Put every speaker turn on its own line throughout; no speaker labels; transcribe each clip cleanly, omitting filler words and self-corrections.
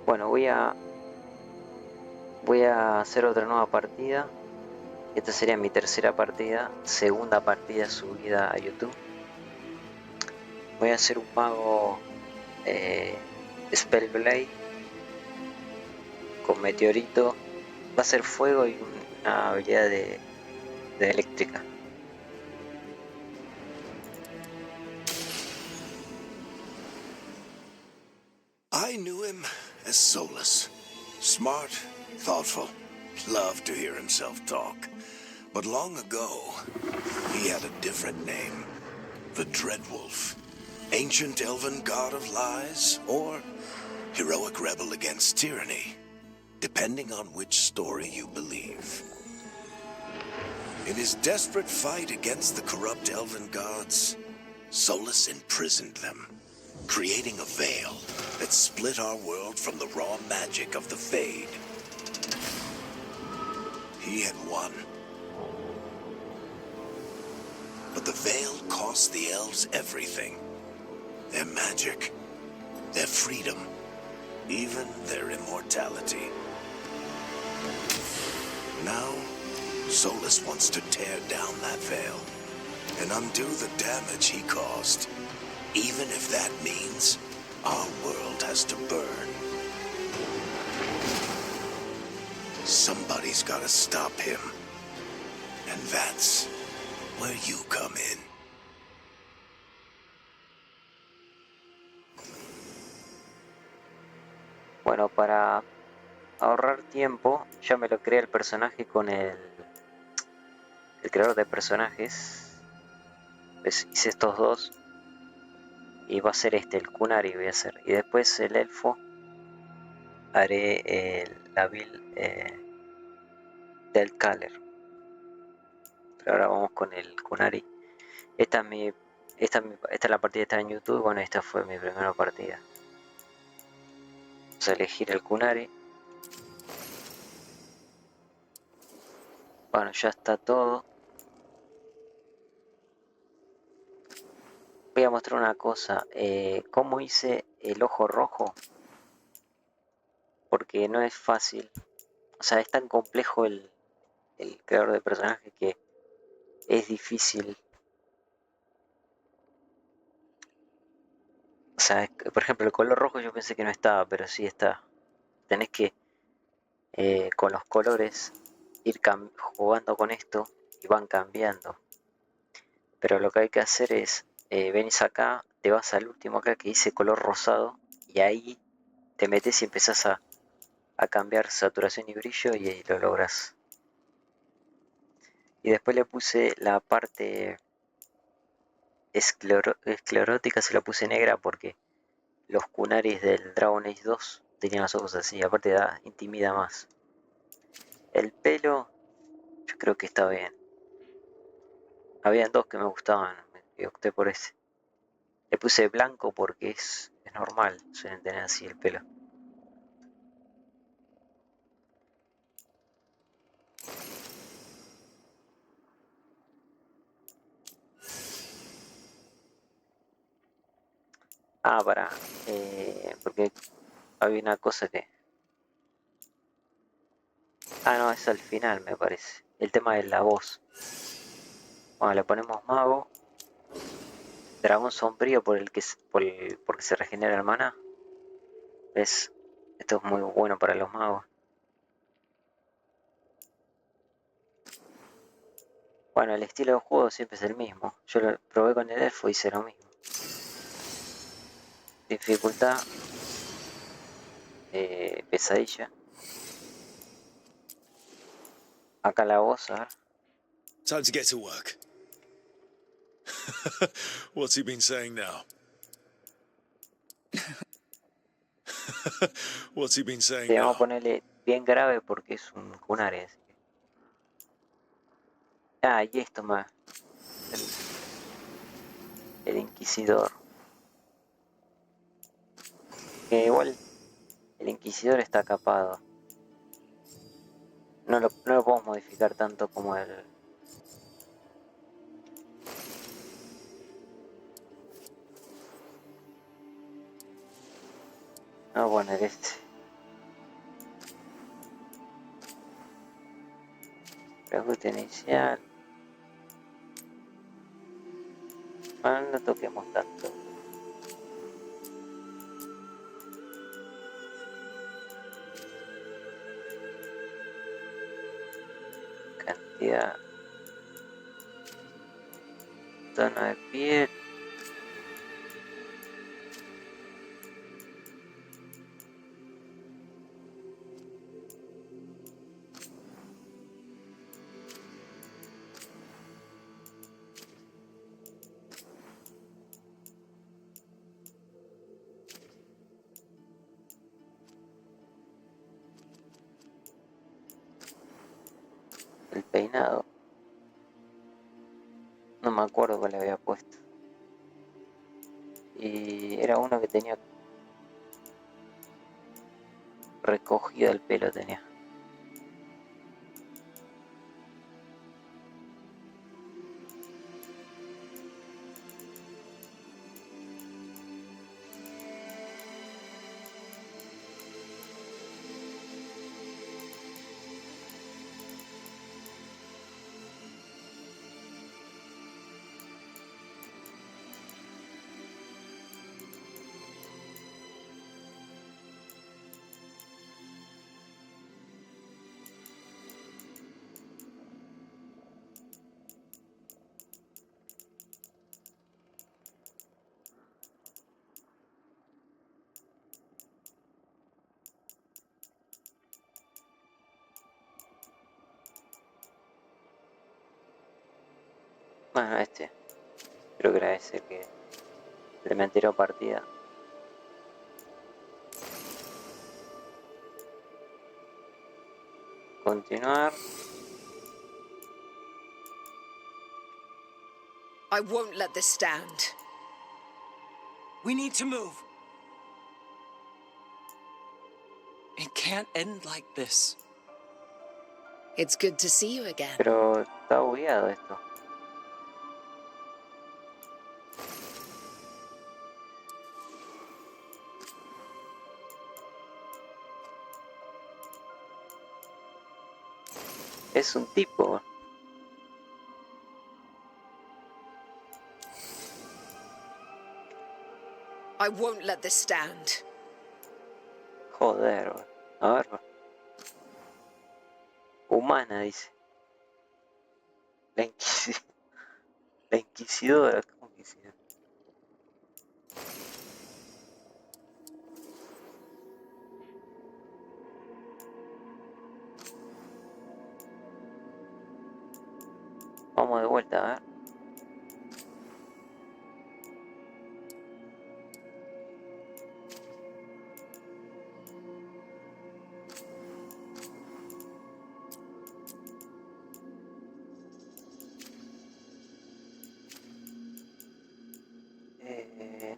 Bueno, voy a hacer otra nueva partida. Esta sería mi tercera partida, segunda partida subida a YouTube. Voy a hacer un mago Spellblade con meteorito. Va a ser fuego y una habilidad de eléctrica.
I knew him as Solus. Smart, thoughtful, loved to hear himself talk. But long ago, he had a different name. The Dreadwolf. Ancient elven god of lies, or heroic rebel against tyranny, depending on which story you believe. In his desperate fight against the corrupt elven gods, Solus imprisoned them, creating a veil that split our world from the raw magic of the Fade. He had won. But the veil cost the elves everything. Their magic, their freedom, even their immortality. Now, Solus wants to tear down that veil and undo the damage he caused, even if that means our world has to burn. Somebody's gotta stop him. And that's where you come in.
Bueno, para ahorrar tiempo, ya me lo creé el personaje con el creador de personajes. Pues hice estos dos. Y va a ser el Kunari voy a hacer. Y después el elfo haré la build del Caler. Pero ahora vamos con el Kunari. Esta es la partida que está en YouTube. Bueno, esta fue mi primera partida. Vamos a elegir el Kunari. Bueno, ya está todo. Voy a mostrar una cosa. Cómo hice el ojo rojo. Porque no es fácil. O sea, es tan complejo el creador de personaje que es difícil. O sea, por ejemplo, el color rojo yo pensé que no estaba, pero sí está. Tenés que, con los colores, ir jugando con esto y van cambiando. Pero lo que hay que hacer es, venís acá, te vas al último acá que dice color rosado y ahí te metes y empezás a cambiar saturación y brillo y lo logras. Y después le puse la parte esclerótica, se la puse negra porque los Kunaris del Dragon Age 2 tenían los ojos así, aparte intimida más. El pelo, yo creo que está bien. Habían dos que me gustaban, y opté por ese. Le puse blanco porque es normal, suelen tener así el pelo. Ah, porque había una cosa que... Ah, no, es al final me parece. El tema de la voz. Bueno, le ponemos mago. Dragón sombrío porque se regenera el mana. ¿Ves? Esto es muy bueno para los magos. Bueno, el estilo de juego siempre es el mismo. Yo lo probé con el elfo y hice lo mismo. Dificultad. Pesadilla. Acá la voz, a ver.
Time to get to work. What's he been saying now? What's he been saying
Sí, vamos a
now?
ponerle bien grave porque es un Kunari. Así que... Ah, y esto más. El Inquisidor. Que igual el Inquisidor está capado. No lo podemos modificar tanto como el... Ah, bueno, el este. Reajuste inicial. Bueno, no toquemos tanto. Cantidad. Tono de piel. El peinado. No me acuerdo cuál le había puesto. Y era uno que tenía recogido el pelo, tenía. Bueno, este. Creo que era ese que le me anterior partida. Continuar.
I won't let this stand.
We need to move. It can't end like this.
It's good to see you again.
Pero está bugueado esto. Es un tipo.
I won't let this stand.
Joder, bro. A ver, bro. Humana, dice. La Inquisidora. La Inquisidora. ¿Cómo Inquisidora? Vamos de vuelta, a ver.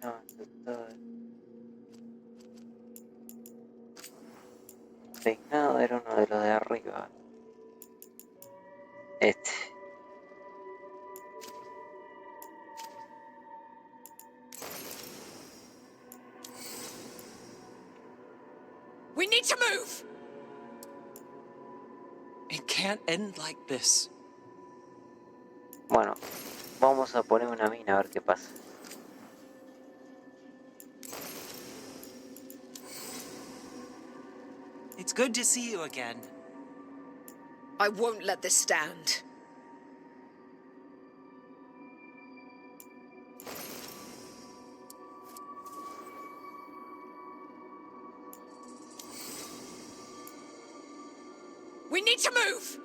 No, esto es todo. Peinado era uno de los de arriba. Este.
We need to move!
It can't end like this.
Bueno, vamos a poner una mina a ver qué pasa.
It's good to see you again.
I won't let this stand. We need to move!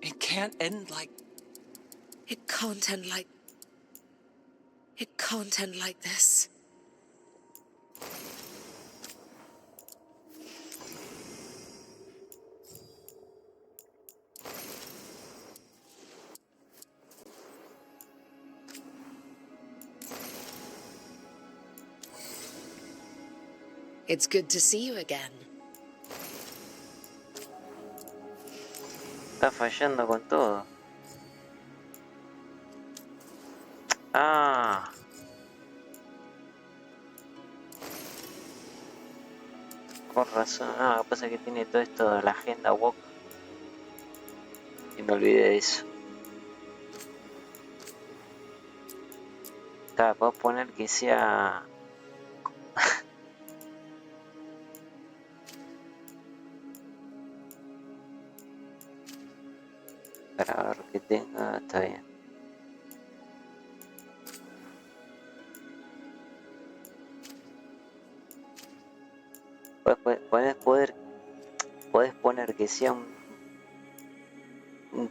It can't end like...
It can't end like... It can't end like this. It's good to see you again.
Está fallando con todo. Ah. Con razón. Ah, pasa que tiene todo esto de la agenda walk. Y me olvidé de eso. Acá puedo poner que sea... para ver que tenga, está bien. Podés poner que sea un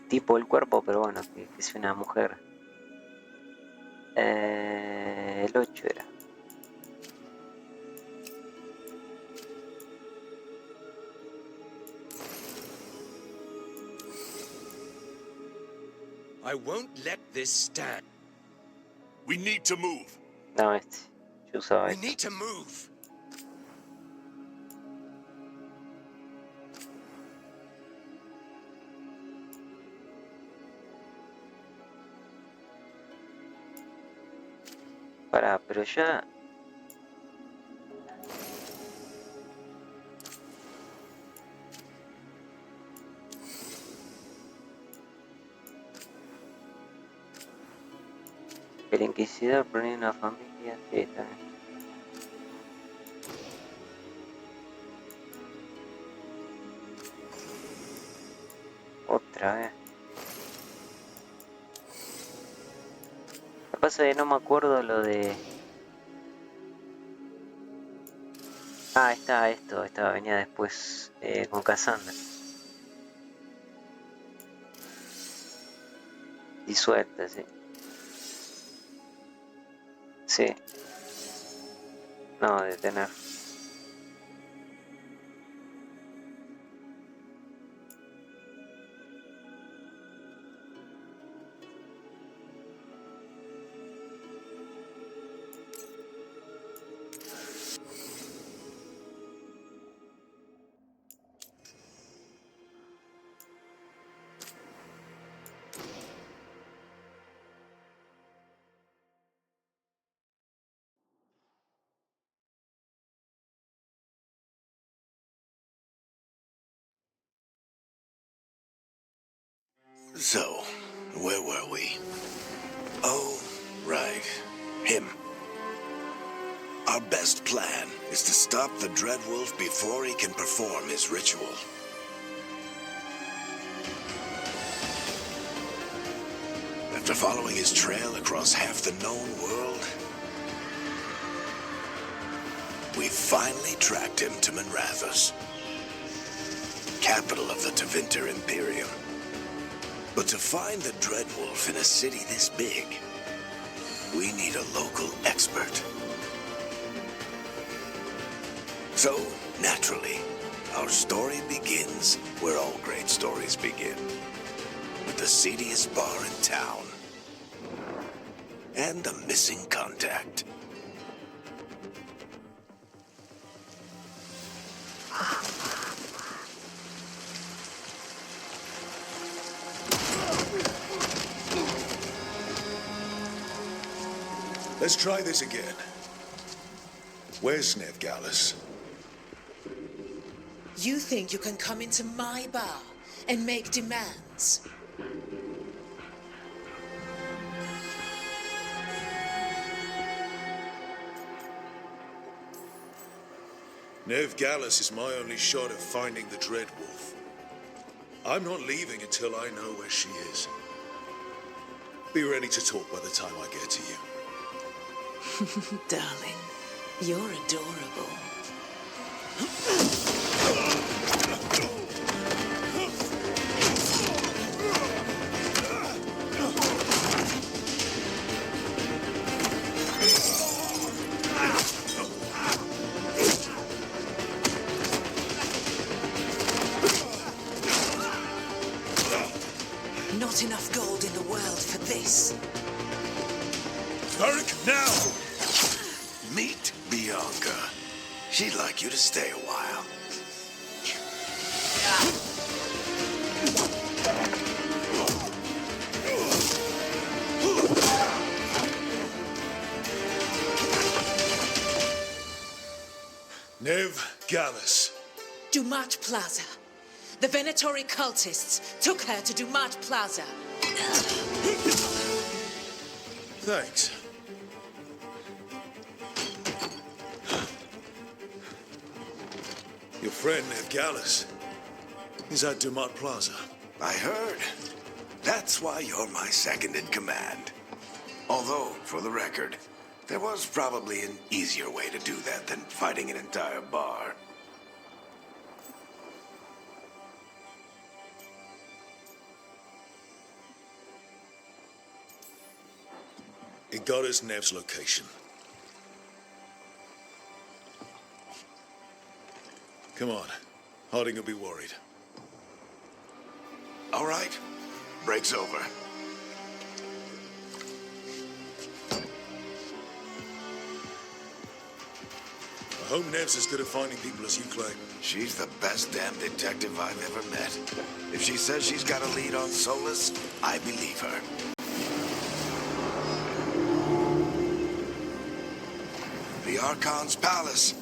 tipo del cuerpo, pero bueno, que sea una mujer. El 8 era.
I won't let this stand. We need to move.
No, yo usaba
We
este.
need to move.
Pará, pero ya... El inquisidor ponía una familia, sí, también. Otra vez. Lo que pasa es que no me acuerdo lo de... Ah, está esto, venía después con Cassandra. Disuelta, sí. Sí. No, detener.
So, where were we? Oh, right. Him. Our best plan is to stop the Dreadwolf before he can perform his ritual. After following his trail across half the known world, we finally tracked him to Minrathous, capital of the Tevinter Imperium. But to find the Dreadwolf in a city this big, we need a local expert. So, naturally, our story begins where all great stories begin, with the seediest bar in town and a missing contact.
Let's try this again. Where's Veilguard?
You think you can come into my bar and make demands?
Veilguard is my only shot at finding the Dreadwolf. I'm not leaving until I know where she is. Be ready to talk by the time I get to you.
Darling, you're adorable. Not enough gold in the world for this.
Eric, now!
Meet Bianca. She'd like you to stay a while.
Veilguard.
Dumat Plaza. The Venatori cultists took her to Dumat Plaza.
Thanks. Your friend, Gallus, is at Dumat Plaza.
I heard. That's why you're my second in command. Although, for the record, there was probably an easier way to do that than fighting an entire bar.
It got us Nev's location. Come on. Harding will be worried.
All right. Break's over.
I hope Nev's as good at finding people as you claim.
She's the best damn detective I've ever met. If she says she's got a lead on Solus, I believe her. The Archon's palace.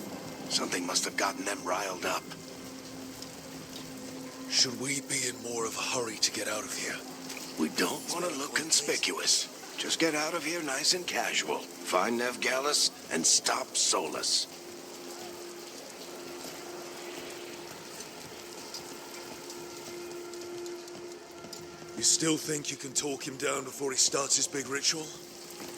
Something must have gotten them riled up.
Should we be in more of a hurry to get out of here?
We don't want to look conspicuous. Just get out of here nice and casual. Find Nev Gallus and stop Solus.
You still think you can talk him down before he starts his big ritual?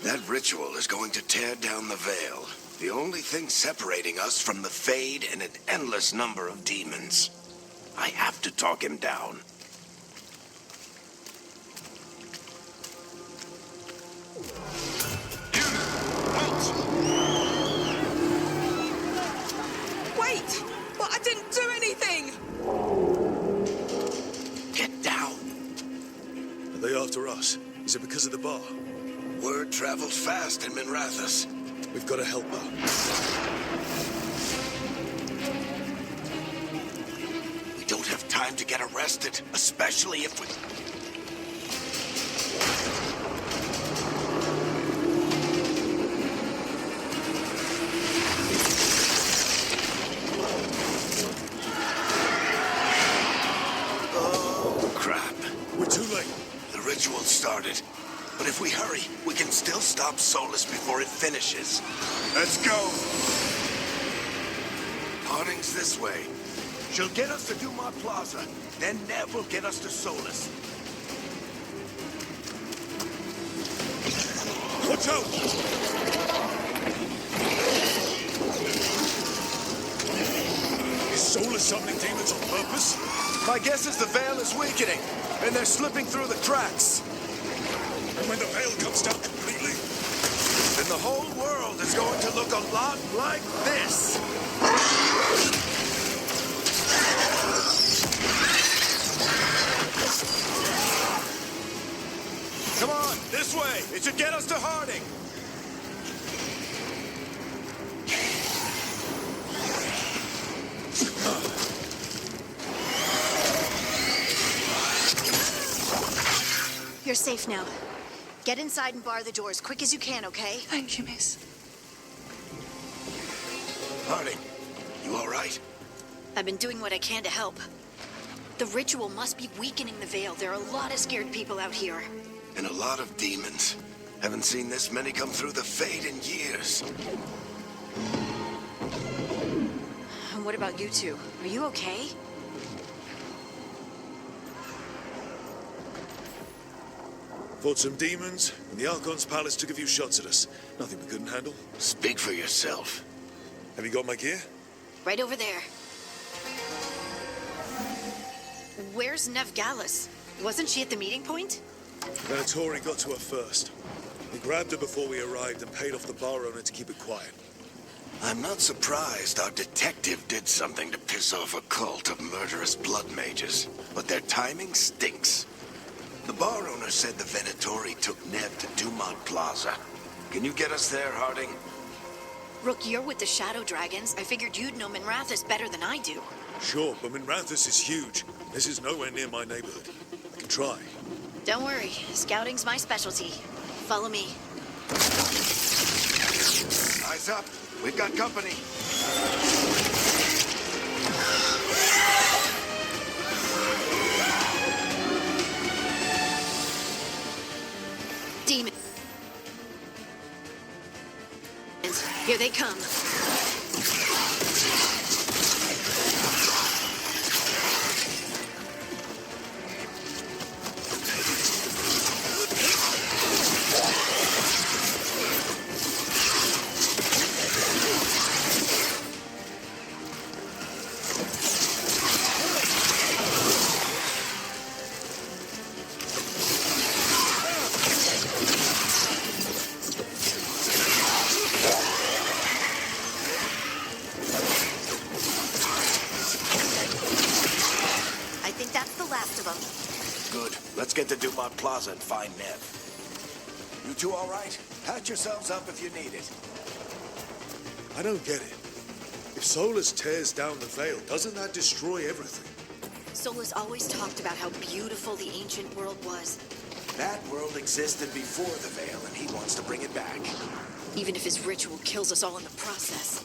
That ritual is going to tear down the veil. The only thing separating us from the Fade and an endless number of demons. I have to talk him down.
Wait! But I didn't do anything!
Get down.
Are they after us? Is it because of the bar?
Word travels fast in Minrathous.
We've got to help her.
We don't have time to get arrested, especially if we... Oh, crap.
We're too late.
The ritual started. But if we hurry, we can still stop Solus before it finishes. Let's go! Harding's this way. She'll get us to Dumat Plaza. Then Nev will get us to Solus.
Watch out! Is Solus summoning demons on purpose?
My guess is the veil is weakening, and they're slipping through the cracks.
And when the veil comes down completely?
Then the whole world is going to look a lot like this. Come on, this way. It should get us to Harding.
You're safe now. Get inside and bar the doors quick as you can, okay?
Thank you, miss.
Harding, you all right?
I've been doing what I can to help. The ritual must be weakening the veil. There are a lot of scared people out here.
And a lot of demons. Haven't seen this many come through the Fade in years.
And what about you two? Are you okay?
Fought some demons, and the Archon's palace took a few shots at us. Nothing we couldn't handle.
Speak for yourself.
Have you got my gear?
Right over there. Where's Nev Gallus? Wasn't she at the meeting point?
Venatori got to her first. We grabbed her before we arrived and paid off the bar owner to keep it quiet.
I'm not surprised our detective did something to piss off a cult of murderous blood mages, but their timing stinks. The bar owner said the Venatori took Nev to Dumat Plaza. Can you get us there, Harding?
Rook, you're with the Shadow Dragons. I figured you'd know Minrathous better than I do.
Sure, but Minrathous is huge. This is nowhere near my neighborhood. I can try.
Don't worry. Scouting's my specialty. Follow me.
Eyes up. We've got company.
Here they come.
Let's get to Dumont Plaza and find Nev. You two all right? Patch yourselves up if you need it.
I don't get it. If Solus tears down the Veil, doesn't that destroy everything?
Solus always talked about how beautiful the ancient world was.
That world existed before the Veil, and he wants to bring it back.
Even if his ritual kills us all in the process.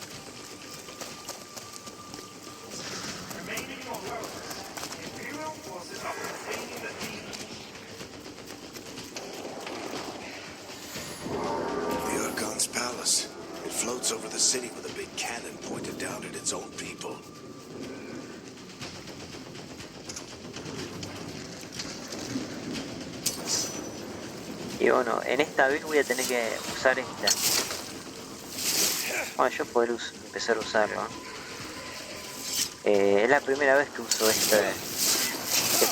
Remaining on Rhodes, Imperial forces are retaining the
The Archon's palace. It floats over the city with a big cannon pointed down at its own people.
Y bueno, en esta build voy a tener que usar esta. Bueno, yo poder empezar a usarlo. Es la primera vez que uso este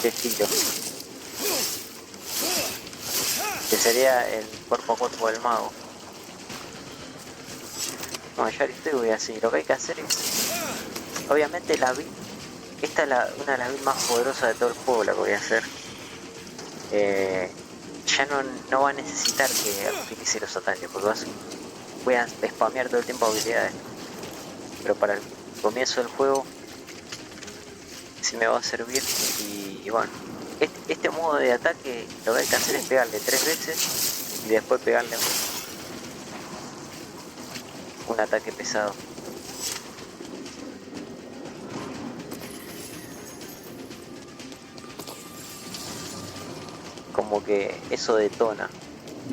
estilo. Que sería el cuerpo a cuerpo del mago. Bueno, ya listo y voy así. Lo que hay que hacer es... Obviamente la build... Esta es una de las builds más poderosas de todo el juego, la que voy a hacer. Ya no va a necesitar que utilice los ataques, porque voy a spamear todo el tiempo habilidades. Pero para el comienzo del juego sí me va a servir. Y bueno, este modo de ataque lo que hay que hacer es pegarle 3 veces y después pegarle un ataque pesado. Como que eso detona,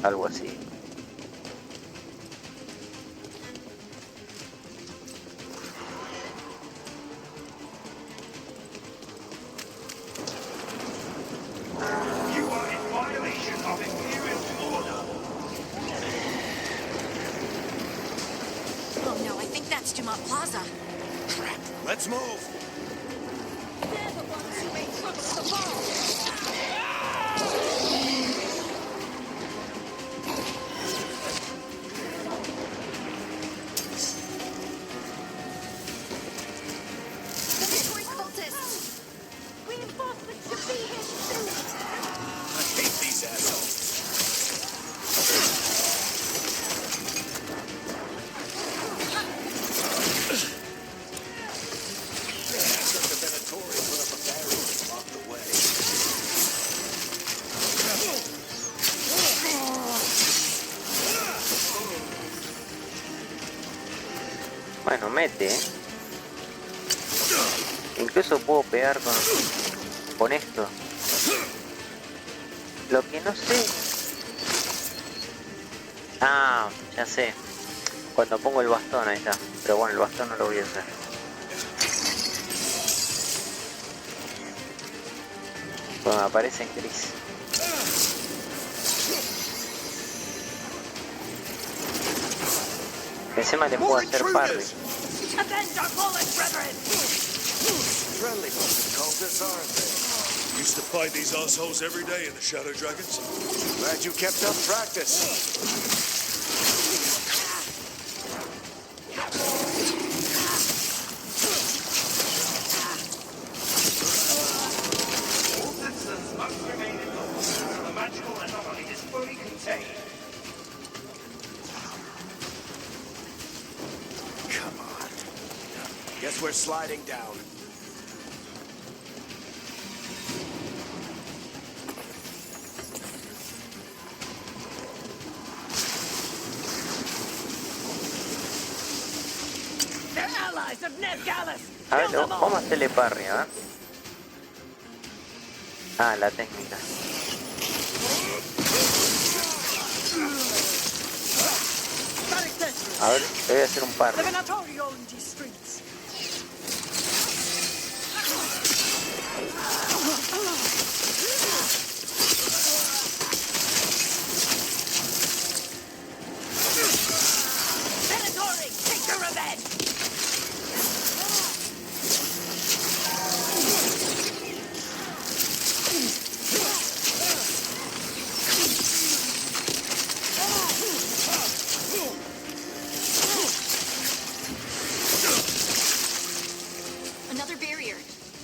algo así.
You are in violation of Imperial order.
Oh no, I think that's Dumont Plaza.
Crap. Let's move.
They're the ones who made trouble at the ball.
Bueno, mete, Incluso puedo pegar con esto. Lo que no sé... Ah, ya sé. Cuando pongo el bastón, ahí está. Pero bueno, el bastón no lo voy a hacer. Bueno, aparece en gris. Encima le puedo hacer parry.
Friendly cultists, aren't they?
Used to fight these assholes every day in the Shadow Dragons.
Glad you kept up practice.
All citizens must remain indoors until the magical anomaly is fully contained.
Come on. Guess we're sliding down.
A ver, vamos a hacerle parry, ¿eh? Ah, la técnica. A ver, te voy a hacer un par.
The Venatori own these streets. Venatori, take your revenge!
Another barrier.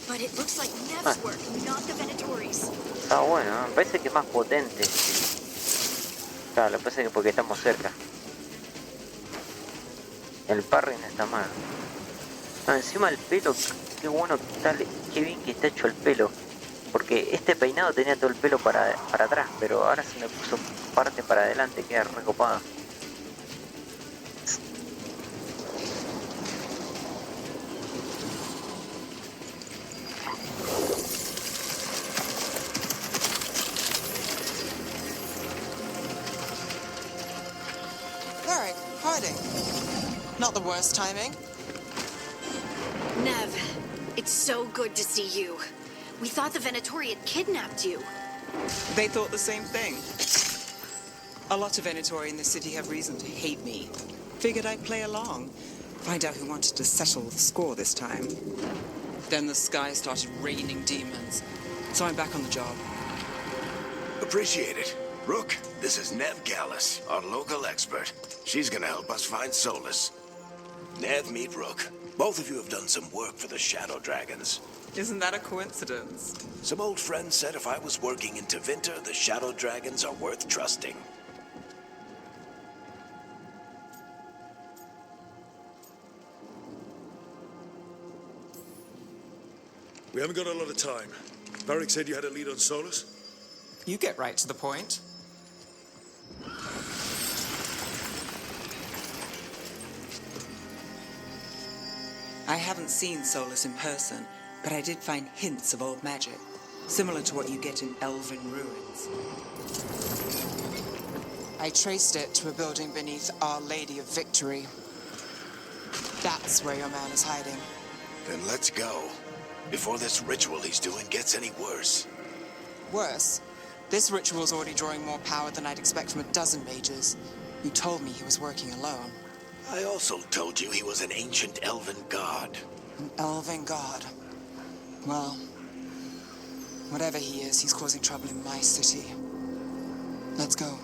But it looks like Nev's work, not the Venatori's.
Está bueno, ¿no? Me parece que es más potente. Claro, lo que pasa es que porque estamos cerca. El parry no está mal. Ah, encima el pelo, qué bueno que está, qué bien que está hecho el pelo. Porque este peinado tenía todo el pelo para atrás, pero ahora se me puso parte para adelante, queda recopado.
Varric, Harding. Not the worst timing.
Nev, it's so good to see you. We thought the Venatori had kidnapped you.
They thought the same thing. A lot of Venatori in the city have reason to hate me. Figured I'd play along. Find out who wanted to settle the score this time. Then the sky started raining demons. So I'm back on the job.
Appreciate it. Rook, this is Nev Gallus, our local expert. She's gonna help us find solace. Nev, meet Rook. Both of you have done some work for the Shadow Dragons.
Isn't that a coincidence?
Some old friends said if I was working in Tevinter, the Shadow Dragons are worth trusting.
We haven't got a lot of time. Varick said you had a lead on Solus?
You get right to the point. I haven't seen Solus in person, but I did find hints of old magic, similar to what you get in elven ruins.
I traced it to a building beneath Our Lady of Victory. That's where your man is hiding.
Then let's go. Before this ritual he's doing gets any worse.
Worse, this ritual's already drawing more power than I'd expect from a dozen mages. You told me he was working alone.
I also told you he was an ancient elven god.
An elven god. Well, whatever he is, he's causing trouble in my city. Let's go.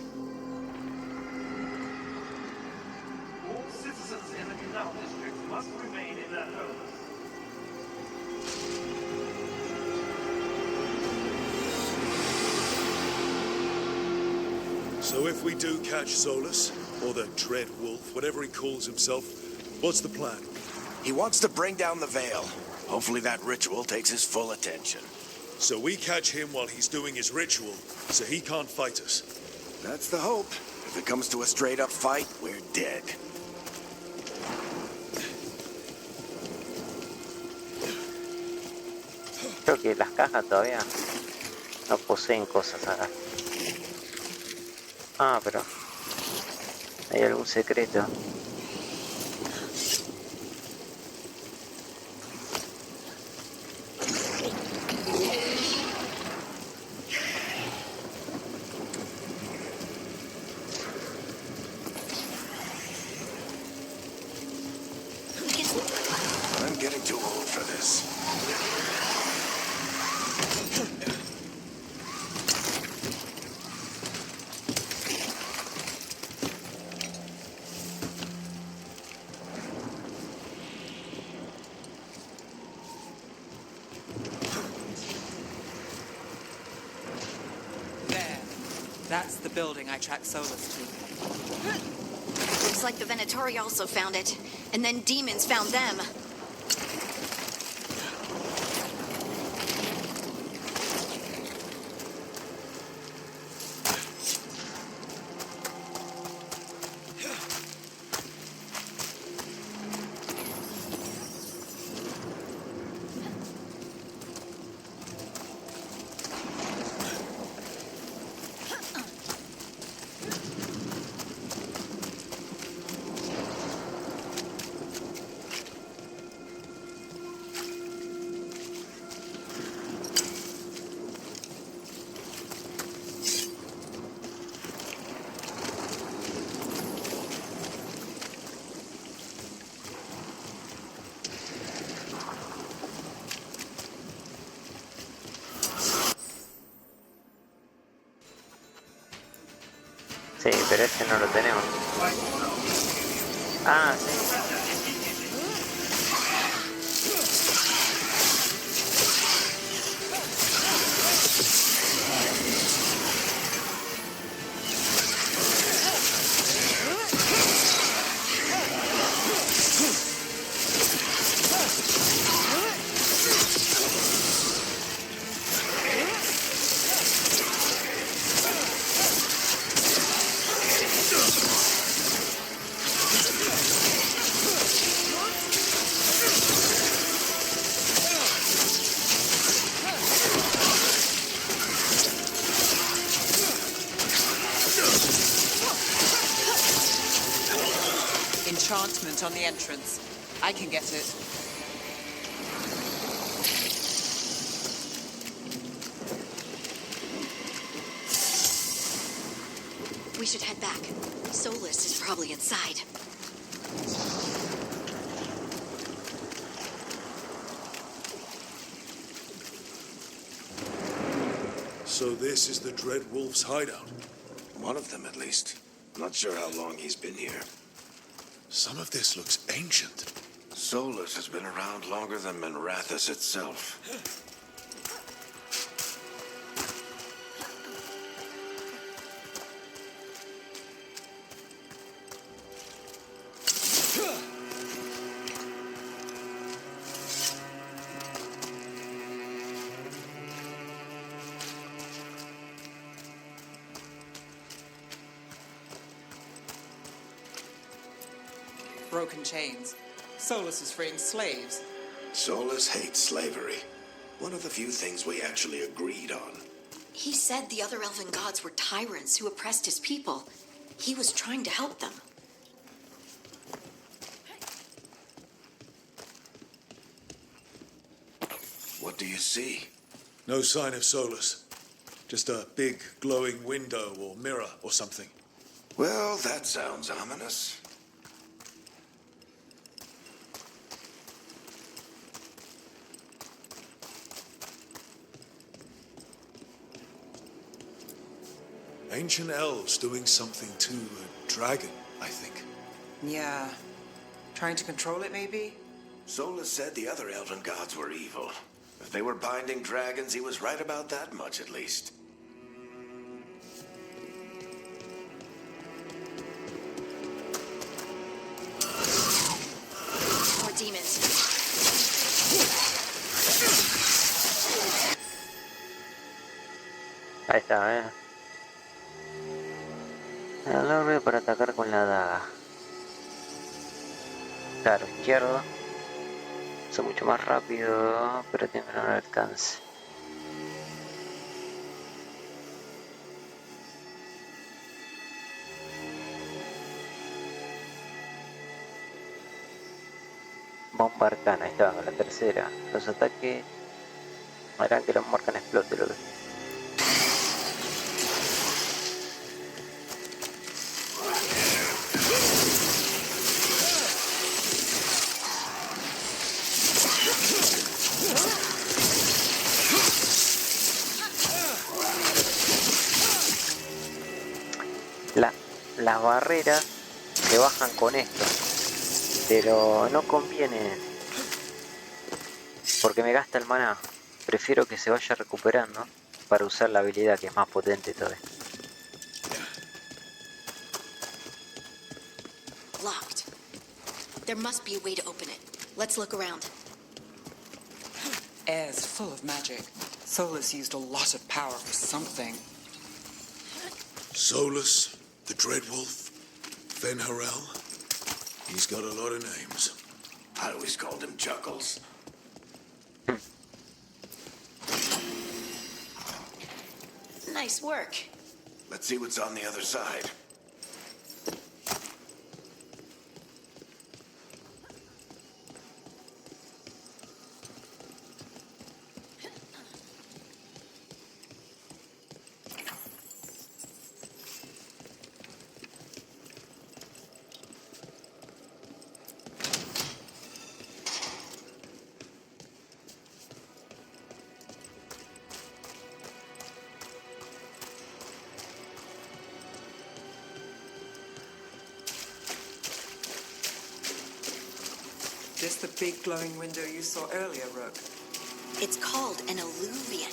All citizens in the canal district must remain in their homes.
So if we do catch Solus, or the Dread Wolf, whatever he calls himself, what's the plan?
He wants to bring down the Veil. Hopefully that ritual takes his full attention.
So we catch him while he's doing his ritual, so he can't fight us.
That's the hope. If it comes to a straight-up fight, we're dead.
Creo que las cajas todavía no poseen cosas acá. Ah, pero hay algún secreto.
I'm getting too old for this.
There. That's the building I tracked Solus to.
Looks like the Venatori also found it. And then demons found them.
Pero este no lo tenemos. Ah, sí.
Enchantment on the entrance. I can get it.
We should head back. Solus is probably inside.
So this is the Dread Wolf's hideout.
One of them, at least. Not sure how long he's been here.
Some of this looks ancient.
Solus has been around longer than Minrathous itself.
Broken chains. Solus is freeing slaves.
Solus hates slavery. One of the few things we actually agreed on.
He said the other elven gods were tyrants who oppressed his people. He was trying to help them.
What do you see?
No sign of Solus. Just a big glowing window or mirror or something.
Well, that sounds ominous.
Ancient elves doing something to a dragon, I think.
Yeah. Trying to control it, maybe?
Solus said the other elven gods were evil. If they were binding dragons, he was right about that much, at least.
More demons.
Ahí está, El orbe para atacar con la daga. Claro, izquierdo. Es mucho más rápido, pero tiene menor alcance. Bomba arcana, ahí está, la tercera. Los ataques harán que la bomba arcana explote, lo que. Las barreras se bajan con esto, pero no conviene porque me gasta el maná. Prefiero que se vaya recuperando para usar la habilidad que es más potente todavía.
Locked. There must be a way to open it. Let's look around.
Air's full of magic. Solus used a lot of power for something.
Solus, the Dread Wolf, Fenharel. He's got a lot of names.
I always called him Chuckles.
Nice work.
Let's see what's on the other side.
the big glowing window you saw earlier, Rook?
It's called an alluvian.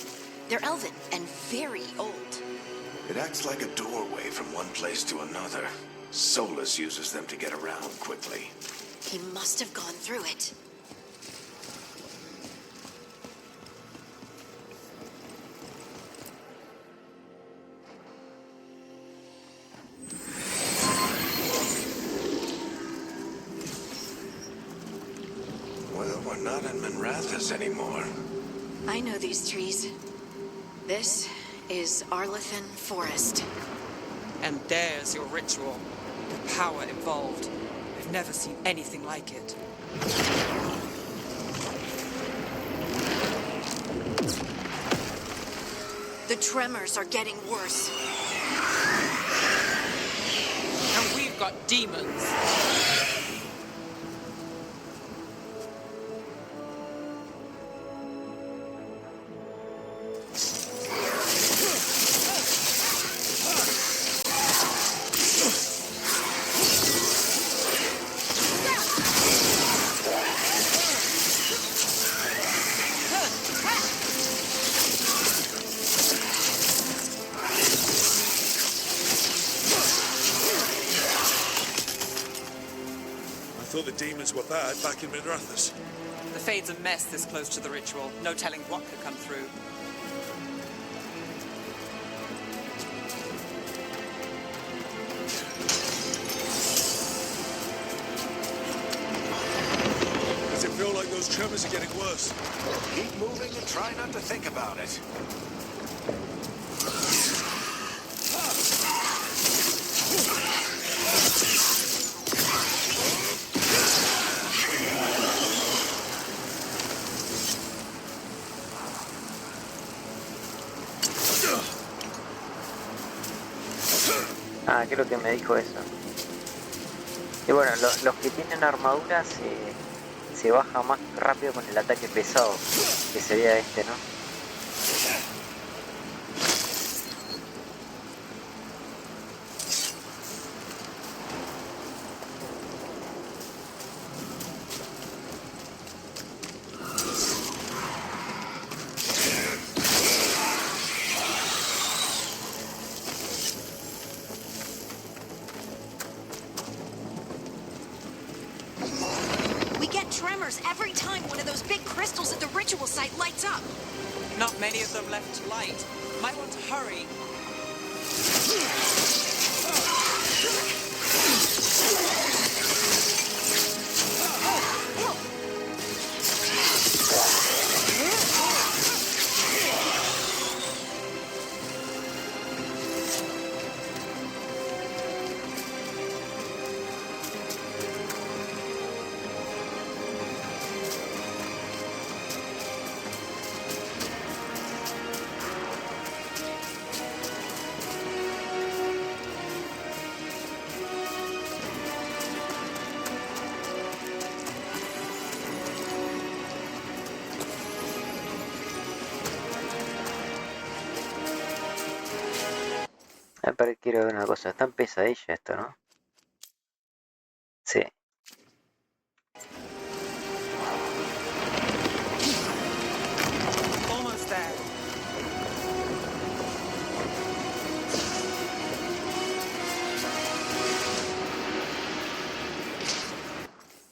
They're elven and very old.
It acts like a doorway from one place to another. Solus uses them to get around quickly.
He must have gone through it.
Well, we're not in Minrathous anymore.
I know these trees. This is Arlethan Forest.
And there's your ritual. The power involved. I've never seen anything like it.
The tremors are getting worse.
And we've got demons.
I thought the demons were bad back in Minrathous.
The Fade's a mess this close to the ritual. No telling what could come through.
Does it feel like those tremors are getting worse?
Keep moving and try not to think about it.
Ah, creo que me dijo eso. Y bueno, los que tienen armadura se baja más rápido con el ataque pesado, que sería este, ¿no?
Every time one of those big crystals at the ritual site lights up.
Not many of them left to light. Might want to hurry.
Pero quiero ver una cosa, está en Pesadilla esto, ¿no? Sí.
Almost there.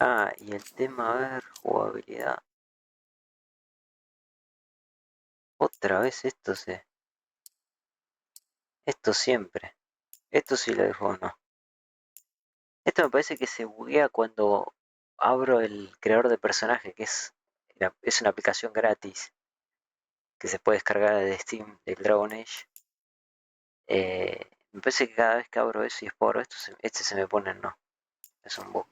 Ah, y el tema, a ver, jugabilidad. Otra vez esto Esto siempre. Esto sí lo dejo, ¿no? Esto me parece que se buguea cuando abro el creador de personaje, que es una aplicación gratis que se puede descargar de Steam, del Dragon Age. Me parece que cada vez que abro eso y exploro esto, este se me pone en no. Es un bug.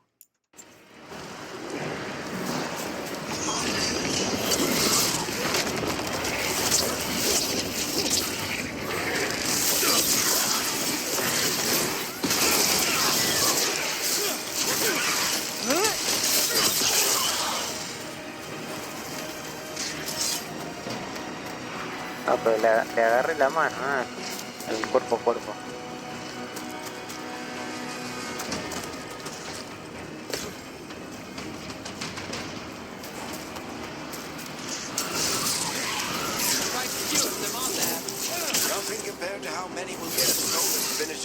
Ah, pero le agarré la mano, el cuerpo a cuerpo.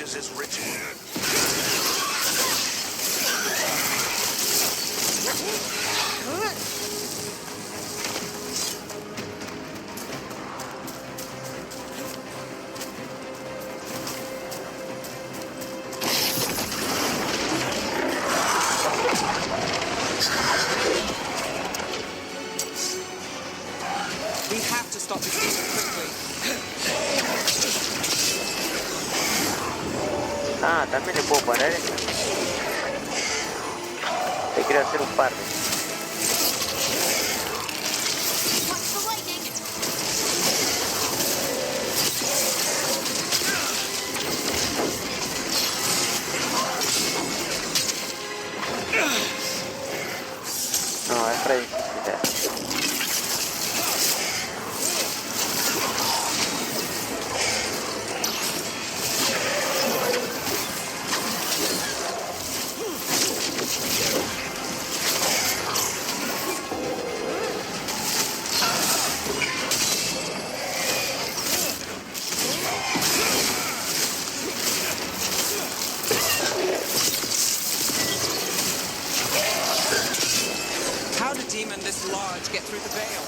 finishes his ritual.
We have to stop this demon quickly.
Ah, también le puedo poner eso. Le quiero hacer un par.
Watch the lightning!
No, es re difícil.
How did a demon this large get through the veil?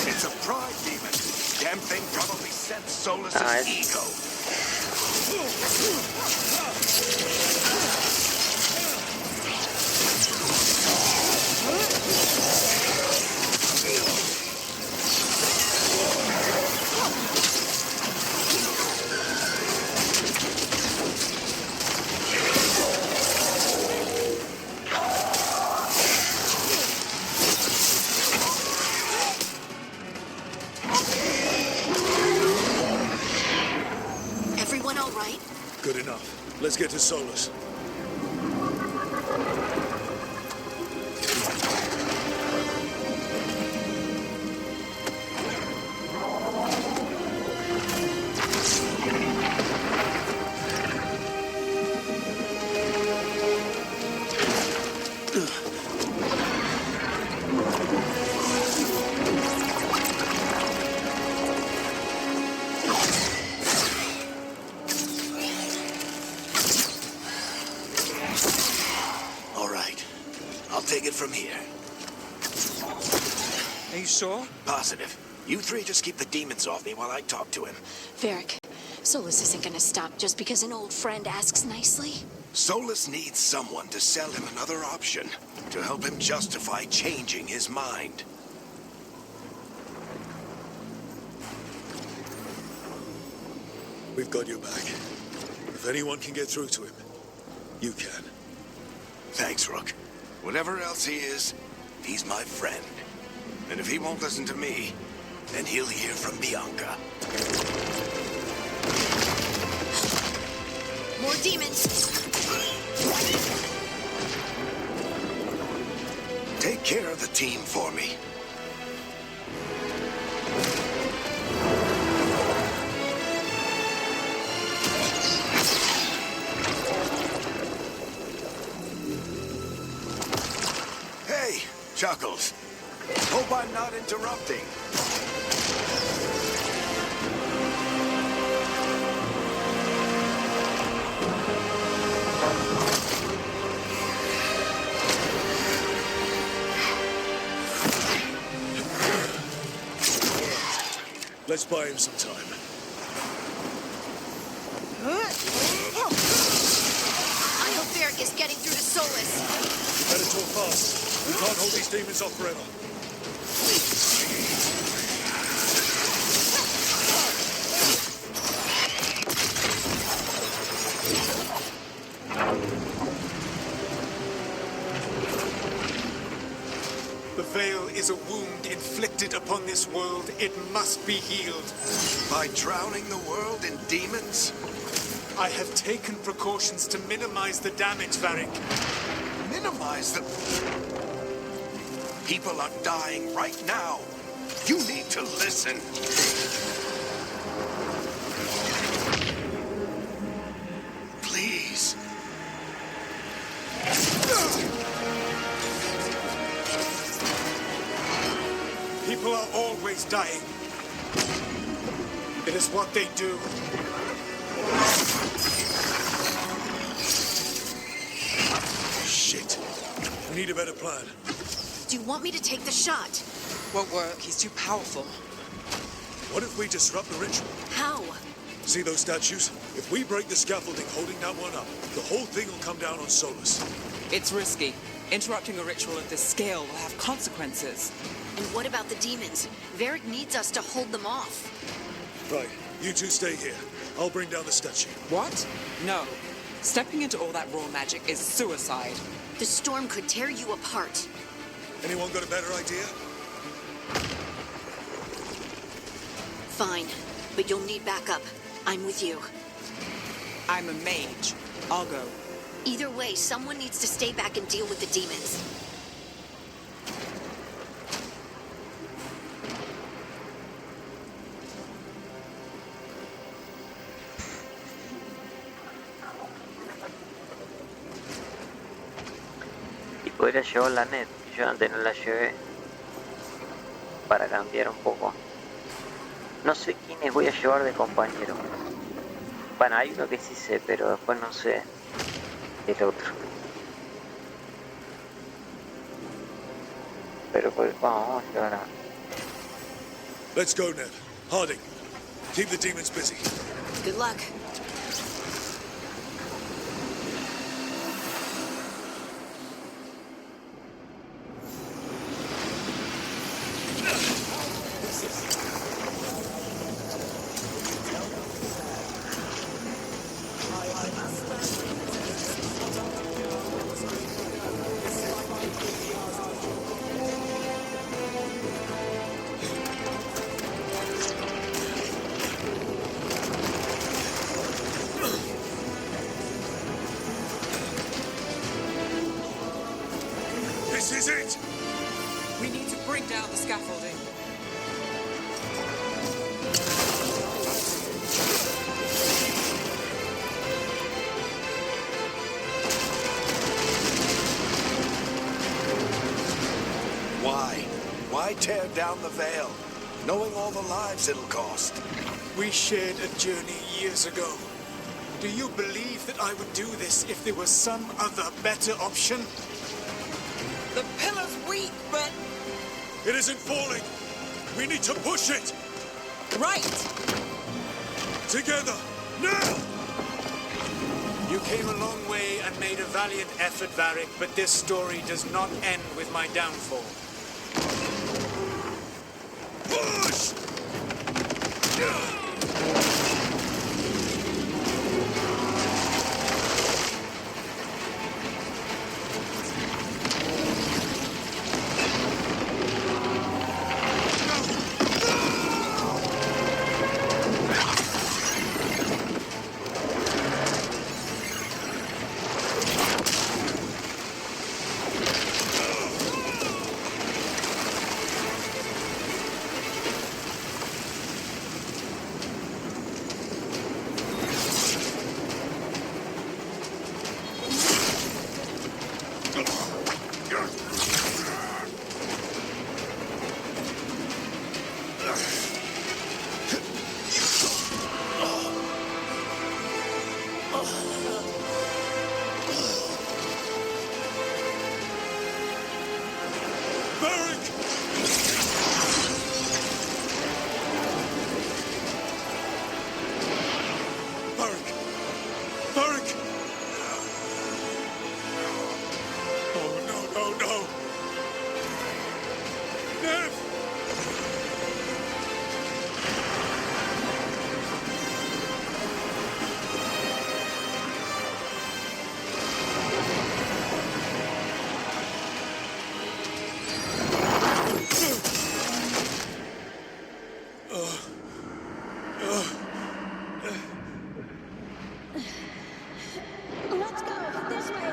It's a pride demon. Damn thing probably sensed Solus's
Nice.
ego.
Everyone all right?
Good enough. Let's get to Solus.
All right. I'll take it from here.
Are you sure?
Positive. You three just keep the demons off me while I talk to him.
Varric, Solus isn't gonna stop just because an old friend asks nicely.
Solus needs someone to sell him another option, to help him justify changing his mind.
We've got your back. If anyone can get through to him, you can.
Thanks, Rook. Whatever else he is, he's my friend. And if he won't listen to me, then he'll hear from Bianca.
More demons!
Take care of the team for me. Hey, Chuckles. Hope I'm not interrupting.
Let's buy him some time.
I hope Varric is getting through to Solus.
Better talk fast. We can't hold these demons off forever.
The veil is a wound inflicted upon this world. It must be healed.
By drowning the world in demons?
I have taken precautions to minimize the damage, Varric.
Minimize the... People are dying right now. You need to listen. Please.
People are always dying. It is what they do.
Shit. We need a better plan.
Do you want me to take the shot?
Won't work. He's too powerful.
What if we disrupt the ritual?
How?
See those statues? If we break the scaffolding holding that one up, the whole thing will come down on Solus.
It's risky. Interrupting a ritual of this scale will have consequences.
And what about the demons? Varric needs us to hold them off.
Right, you two stay here. I'll bring down the statue.
What? No. Stepping into all that raw magic is suicide.
The storm could tear you apart.
Anyone got a better idea?
Fine, but you'll need backup. I'm with you.
I'm a mage. I'll go.
Either way, someone needs to stay back and deal with the demons.
Y podría llevar la net. Yo antes no la llevé. Para cambiar un poco. No sé quiénes voy a llevar de compañero. Bueno, hay uno que sí sé, pero después no sé el otro. Pero pues vamos a llevar a...
Let's go, Ned. Harding, keep the demons busy.
Good luck.
This is it!
We need to bring down the scaffolding.
Why? Why tear down the veil, knowing all the lives it'll cost?
We shared a journey years ago. Do you believe that I would do this if there was some other better option?
The pillar's weak, but...
It isn't falling! We need to push it!
Right!
Together! Now!
You came a long way and made a valiant effort, Varric, but this story does not end with my downfall.
Push!
Let's go! This way!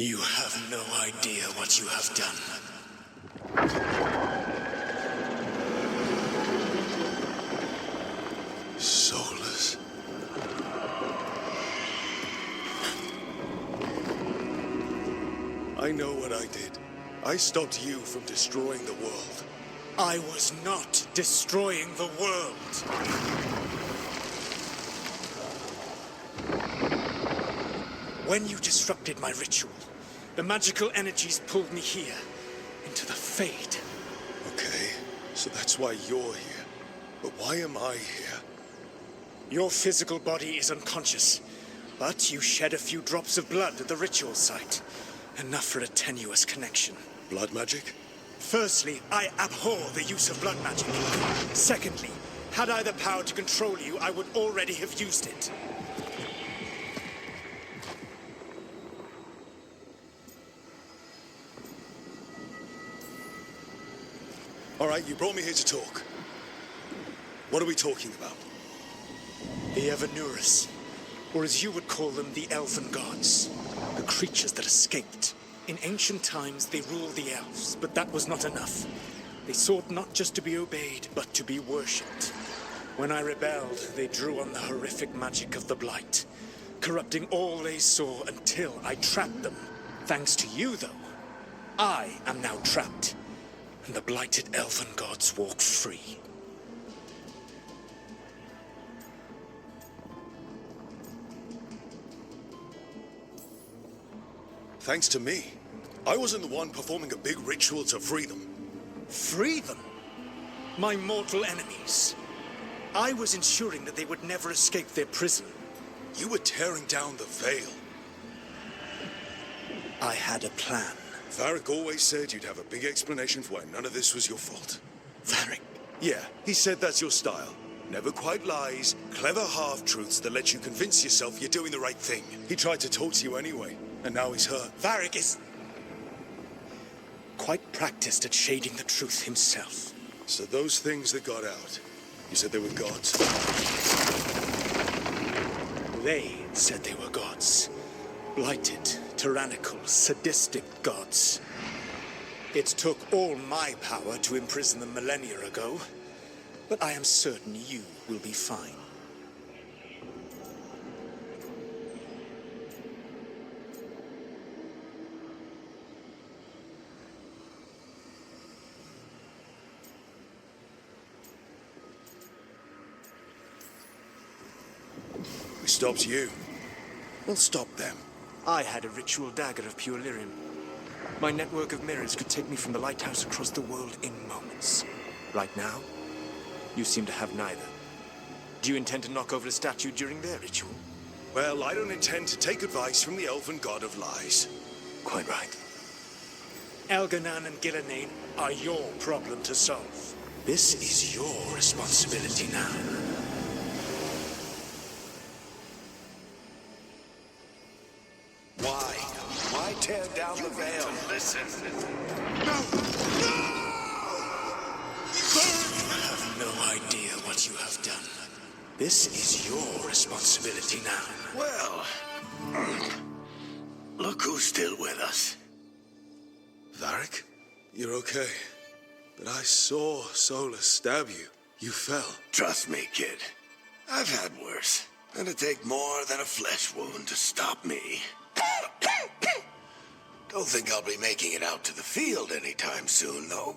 You have no idea what you have done.
Soulless. I know what I did. I stopped you from destroying the world.
I was not destroying the world. When you disrupted my ritual, the magical energies pulled me here, into the Fade.
Okay, so that's why you're here. But why am I here?
Your physical body is unconscious, but you shed a few drops of blood at the ritual site. Enough for a tenuous connection.
Blood magic?
Firstly, I abhor the use of blood magic. Secondly, had I the power to control you, I would already have used it.
All right, you brought me here to talk. What are we talking about?
The Evanuris, or as you would call them, the Elven Gods. The creatures that escaped. In ancient times, they ruled the elves, but that was not enough. They sought not just to be obeyed, but to be worshipped. When I rebelled, they drew on the horrific magic of the Blight, corrupting all they saw until I trapped them. Thanks to you, though, I am now trapped, and the blighted Elven Gods walk free.
Thanks to me. I wasn't the one performing a big ritual to free them.
Free them? My mortal enemies. I was ensuring that they would never escape their prison.
You were tearing down the veil.
I had a plan.
Varric always said you'd have a big explanation for why none of this was your fault.
Varric?
Yeah, he said that's your style. Never quite lies, clever half-truths that let you convince yourself you're doing the right thing. He tried to talk to you anyway, and now he's hurt.
Varric is quite practiced at shading the truth himself.
So those things that got out, you said they were gods?
They said they were gods. Blighted, tyrannical, sadistic gods. It took all my power to imprison them millennia ago, but I am certain you will be fine.
We stopped you. We'll stop them.
I had a ritual dagger of pure lyrium. My network of mirrors could take me from the lighthouse across the world in moments. Right now, you seem to have neither. Do you intend to knock over a statue during their ritual?
Well, I don't intend to take advice from the elven god of lies.
Quite right. Elganan and Gillenane are your problem to solve. This is your responsibility now.
Why? Why tear down the veil?
Listen.
You have no idea what you have done. This is your responsibility now.
Well, look who's still with us.
Varric, you're okay. But I saw Solus stab you. You fell.
Trust me, kid. I've had worse. It'll take more than a flesh wound to stop me. Don't think I'll be making it out to the field anytime soon, though.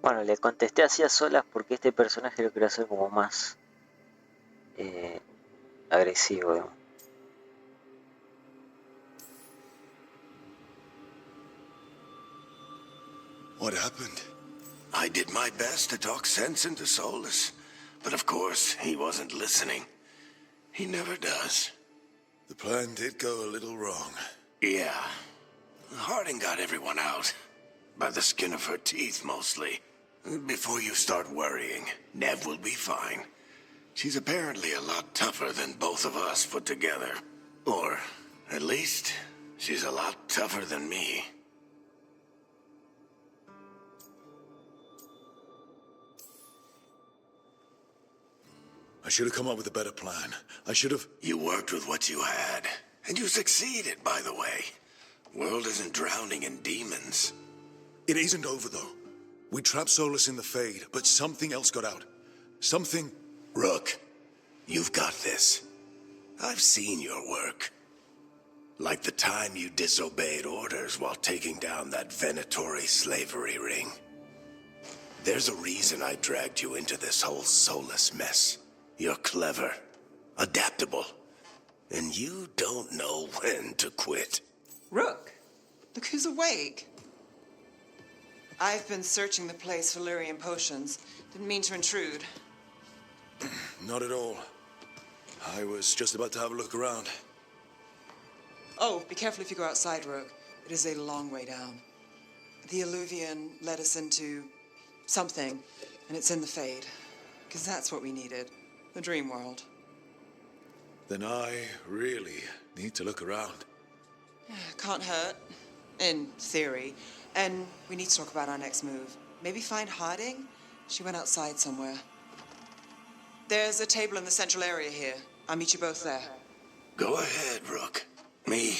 Bueno, le contesté así a solas porque este personaje lo quiero hacer como más agresivo, digamos.
What happened?
I did my best to talk sense into Solus, but of course, he wasn't listening. He never does.
The plan did go a little wrong.
Yeah. Harding got everyone out. By the skin of her teeth, mostly. Before you start worrying, Nev will be fine. She's apparently a lot tougher than both of us put together. Or, at least, she's a lot tougher than me.
I should have come up with a better plan. I should have...
You worked with what you had, and you succeeded, by the way. World isn't drowning in demons.
It isn't over, though. We trapped Solus in the Fade, but something else got out. Something...
Rook, you've got this. I've seen your work. Like the time you disobeyed orders while taking down that Venatori slavery ring. There's a reason I dragged you into this whole Solus mess. You're clever, adaptable, and you don't know when to quit.
Rook, look who's awake. I've been searching the place for Lyrian potions. Didn't mean to intrude.
Not at all. I was just about to have a look around.
Oh, be careful if you go outside, Rook. It is a long way down. The Alluvian led us into something, and it's in the Fade. Because that's what we needed. The dream world.
Then I really need to look around.
Can't hurt. In theory. And we need to talk about our next move. Maybe find hiding? She went outside somewhere. There's a table in the central area here. I'll meet you both there.
Go ahead, Rook. Me,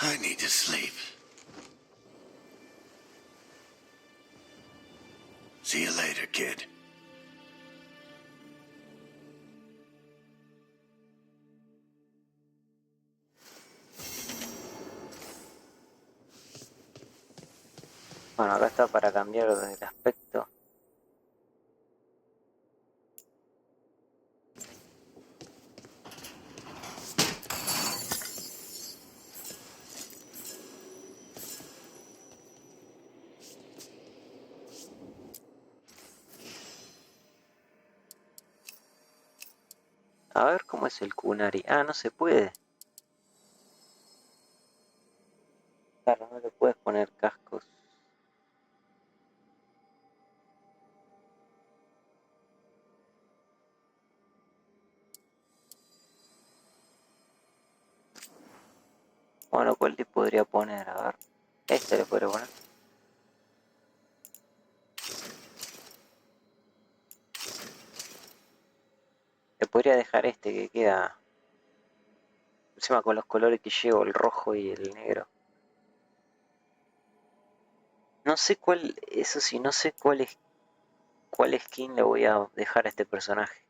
I need to sleep. See you later, kid.
Bueno, acá está para cambiar de aspecto. A ver cómo es el Kunari. Ah, no se puede. Claro, no le puedes poner cascos. Bueno, ¿cuál le podría poner? A ver. Este le podría poner. Le podría dejar este que queda. Encima con los colores que llevo, el rojo y el negro. No sé cuál, eso sí, no sé cuál skin le voy a dejar a este personaje.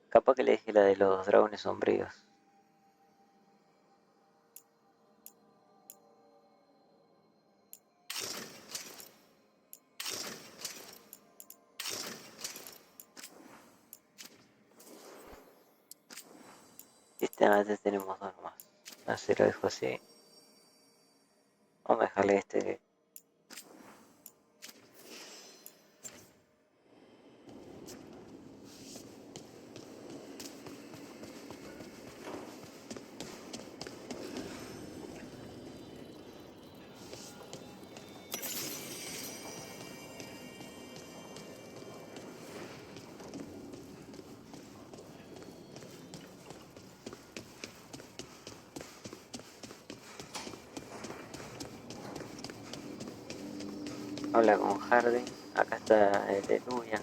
Capaz que le deje la de los dragones sombríos. Este tenemos dos más. Así lo dejo así. Vamos a dejarle este que... Habla con Hardy. Acá está el de Luyan.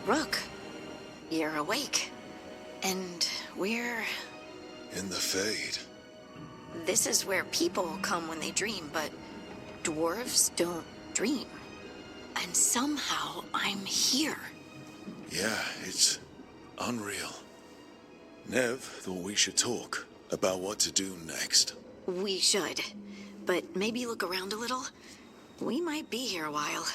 Rook, you're awake. And we're...
In the Fade.
This is where people come when they dream, but dwarves don't dream. And somehow I'm here.
Yeah, it's unreal. Nev thought we should talk about what to do next.
We should. but maybe look around a little. We might be here a while.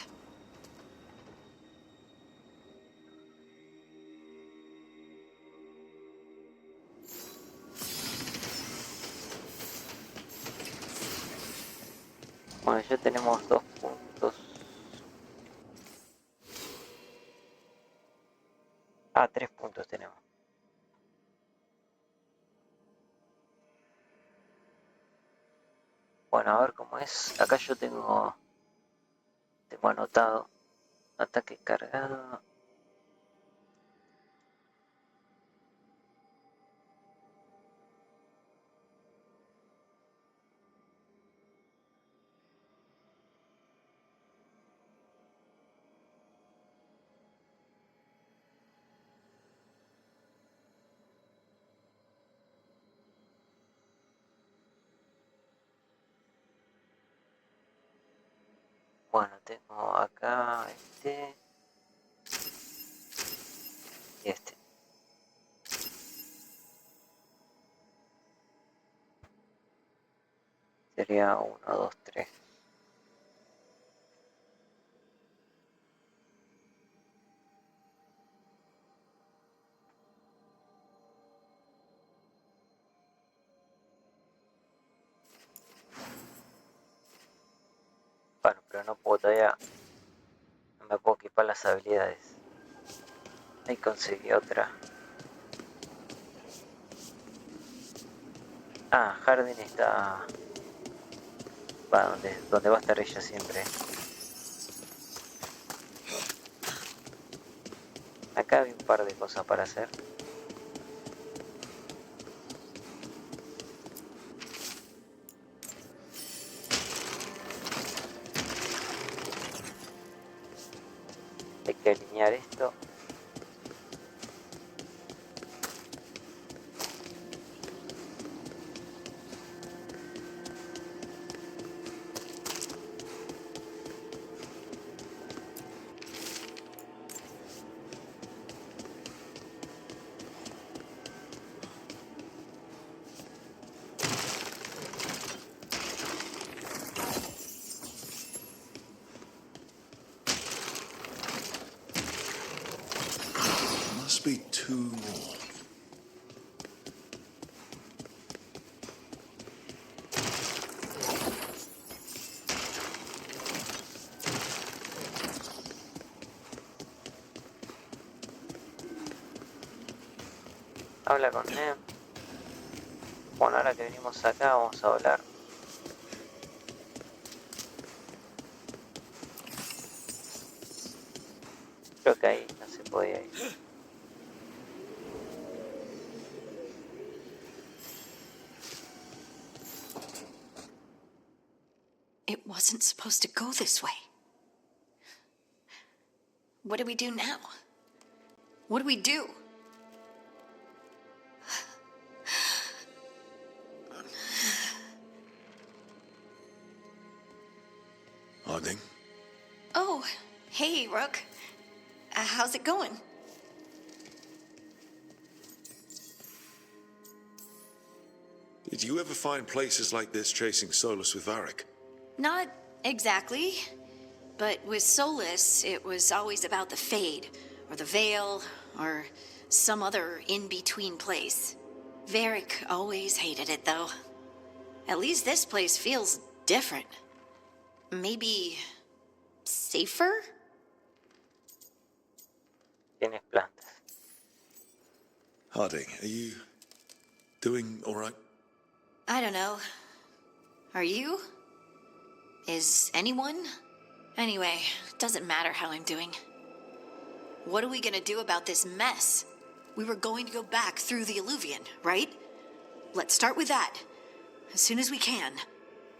Bueno, ya tenemos 2 puntos. Ah, 3 puntos tenemos. Bueno, a ver cómo es. Acá yo tengo anotado. Ataque cargado. Bueno, tengo acá este y este. Sería 1, 2, 3. Bueno, pero no puedo todavía. No me puedo equipar las habilidades. Ahí conseguí otra. Ah, Jardín está... Va donde va a estar ella siempre. Acá hay un par de cosas para hacer. Hay que alinear esto.
Must be 2 more.
Habla con Nem. Bueno, ahora que venimos acá vamos a hablar. Creo que ahí no se podía ir.
It wasn't supposed to go this way. What do we do now? What do we do?
Harding?
Oh, hey, Rook. How's it going?
Did you ever find places like this chasing Solus with Varric?
Not exactly. But with Solus, it was always about the Fade, or the Veil, or some other in-between place. Varric always hated it, though. At least this place feels different. Maybe... safer?
Tienes plantas.
Harding, are you doing all right?
I don't know. Are you? Is anyone? Anyway, doesn't matter how I'm doing. What are we gonna do about this mess? We were going to go back through the Alluvion, right? Let's start with that. As soon as we can.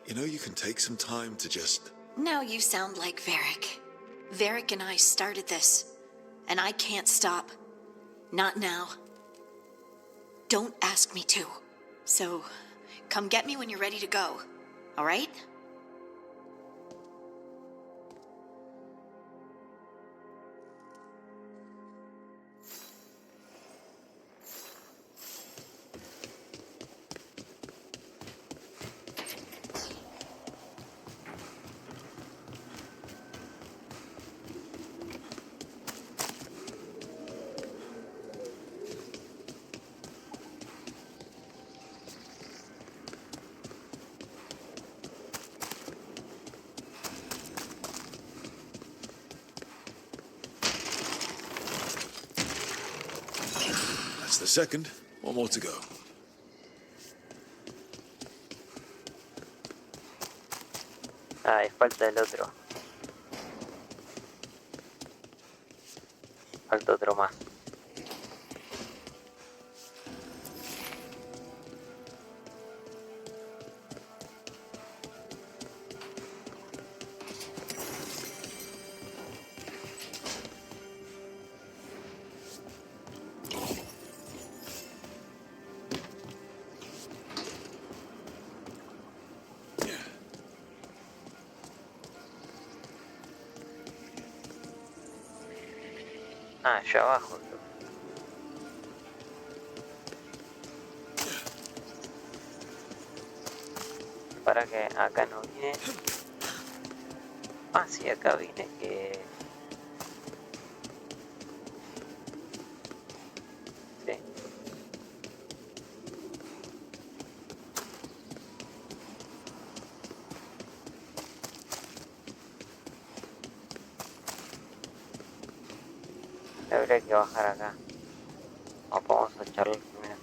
You know, you can take some time to just...
Now you sound like Varric. Varric and I started this. And I can't stop. Not now. Don't ask me to. So, come get me when you're ready to go. All right?
That's the second. One more to go.
Ay, falta el otro. Falta otro más. Ah, allá abajo. Para que acá no vine. Ah, sí, acá vine que... Sí. Habría que bajar acá. O vamos a charlar primero.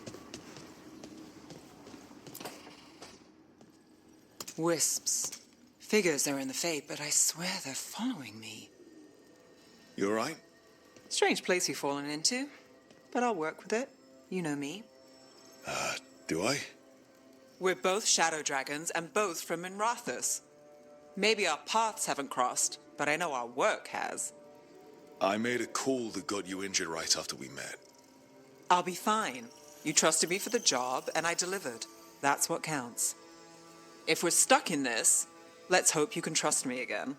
Wisps. Figures are in the Fade, but I swear they're following me.
You alright?
Strange place you've fallen into, but I'll work with it. You know me.
Do I?
We're both shadow dragons and both from Minrathous. Maybe our paths haven't crossed, but I know our work has.
I made a call that got you injured right after we met.
I'll be fine. You trusted me for the job, and I delivered. That's what counts. If we're stuck in this, let's hope you can trust me again.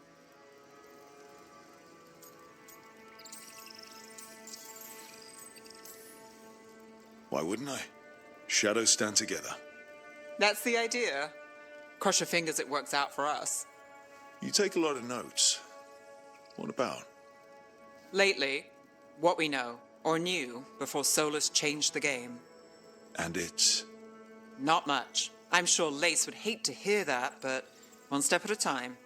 Why wouldn't I? Shadows stand together.
That's the idea. Cross your fingers it works out for us.
You take a lot of notes. What about?
Lately, what we know, or knew, before Solus changed the game.
And it's...
Not much. I'm sure Lace would hate to hear that, but one step at a time.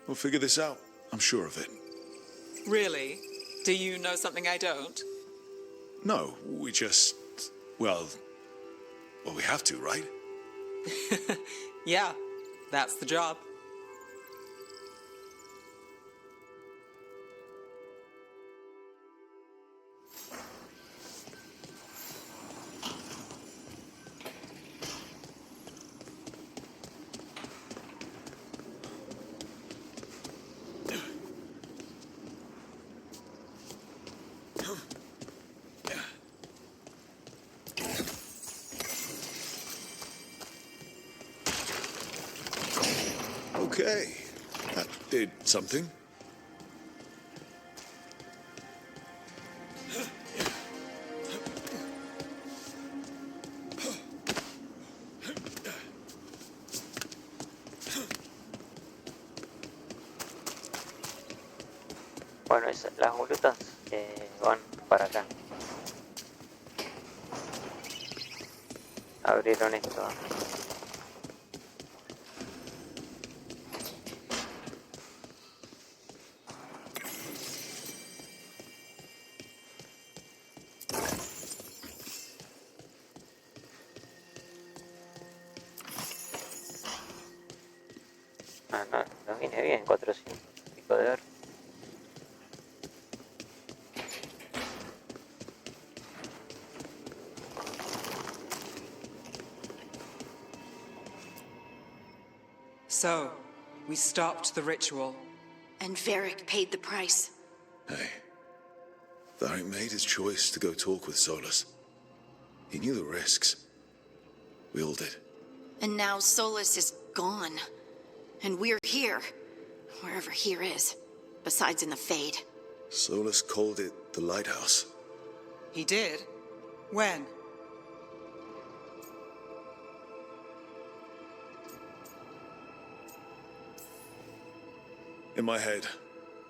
We'll figure this out. I'm sure of it.
Really? Do you know something I don't?
No, we just... Well, we have to, right?
Yeah, that's the job.
Okay, that did something.
Bueno, las volutas van para acá. Abrieron esto. Ah, no, nos viene bien, 400 y pico de oro.
So, we stopped the ritual.
And Varric paid the price.
Hey, Varic made his choice to go talk with Solus. He knew the risks. We all did.
And now Solus is gone. And we're here. Wherever here is. Besides in the Fade.
Solus called it the Lighthouse.
He did? When?
In my head,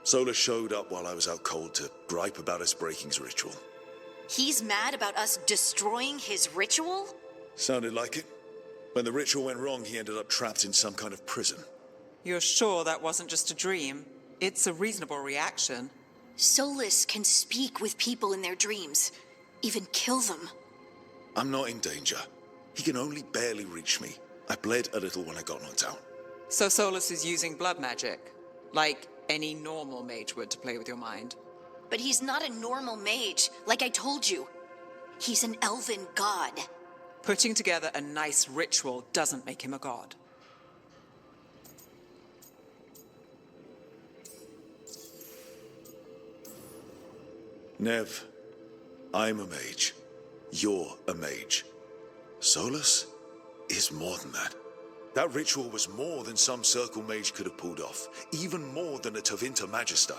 Solus showed up while I was out cold to gripe about us breaking his ritual.
He's mad about us destroying his ritual?
Sounded like it. When the ritual went wrong, he ended up trapped in some kind of prison.
You're sure that wasn't just a dream? It's a reasonable reaction.
Solus can speak with people in their dreams, even kill them.
I'm not in danger. He can only barely reach me. I bled a little when I got knocked out.
So Solus is using blood magic, like any normal mage would to play with your mind.
But he's not a normal mage, like I told you. He's an elven god.
Putting together a nice ritual doesn't make him a god.
Nev, I'm a mage. You're a mage. Solus is more than that. That ritual was more than some circle mage could have pulled off. Even more than a Tevinter Magister.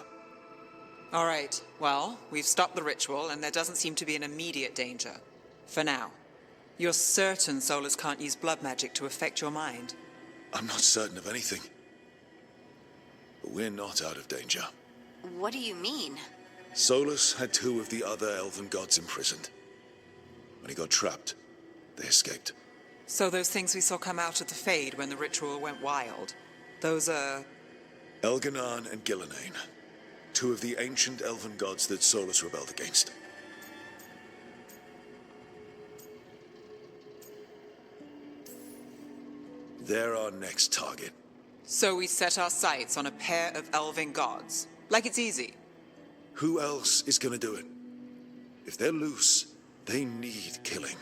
All right, well, we've stopped the ritual and there doesn't seem to be an immediate danger. For now. You're certain Solus can't use blood magic to affect your mind?
I'm not certain of anything. But we're not out of danger.
What do you mean?
Solus had 2 of the other elven gods imprisoned. When he got trapped, they escaped.
So those things we saw come out of the Fade when the ritual went wild, those are...
Elganan and Gillenane. 2 of the ancient elven gods that Solus rebelled against. They're our next target.
So we set our sights on a pair of elven gods. Like it's easy.
Who else is gonna do it? If they're loose, they need killing.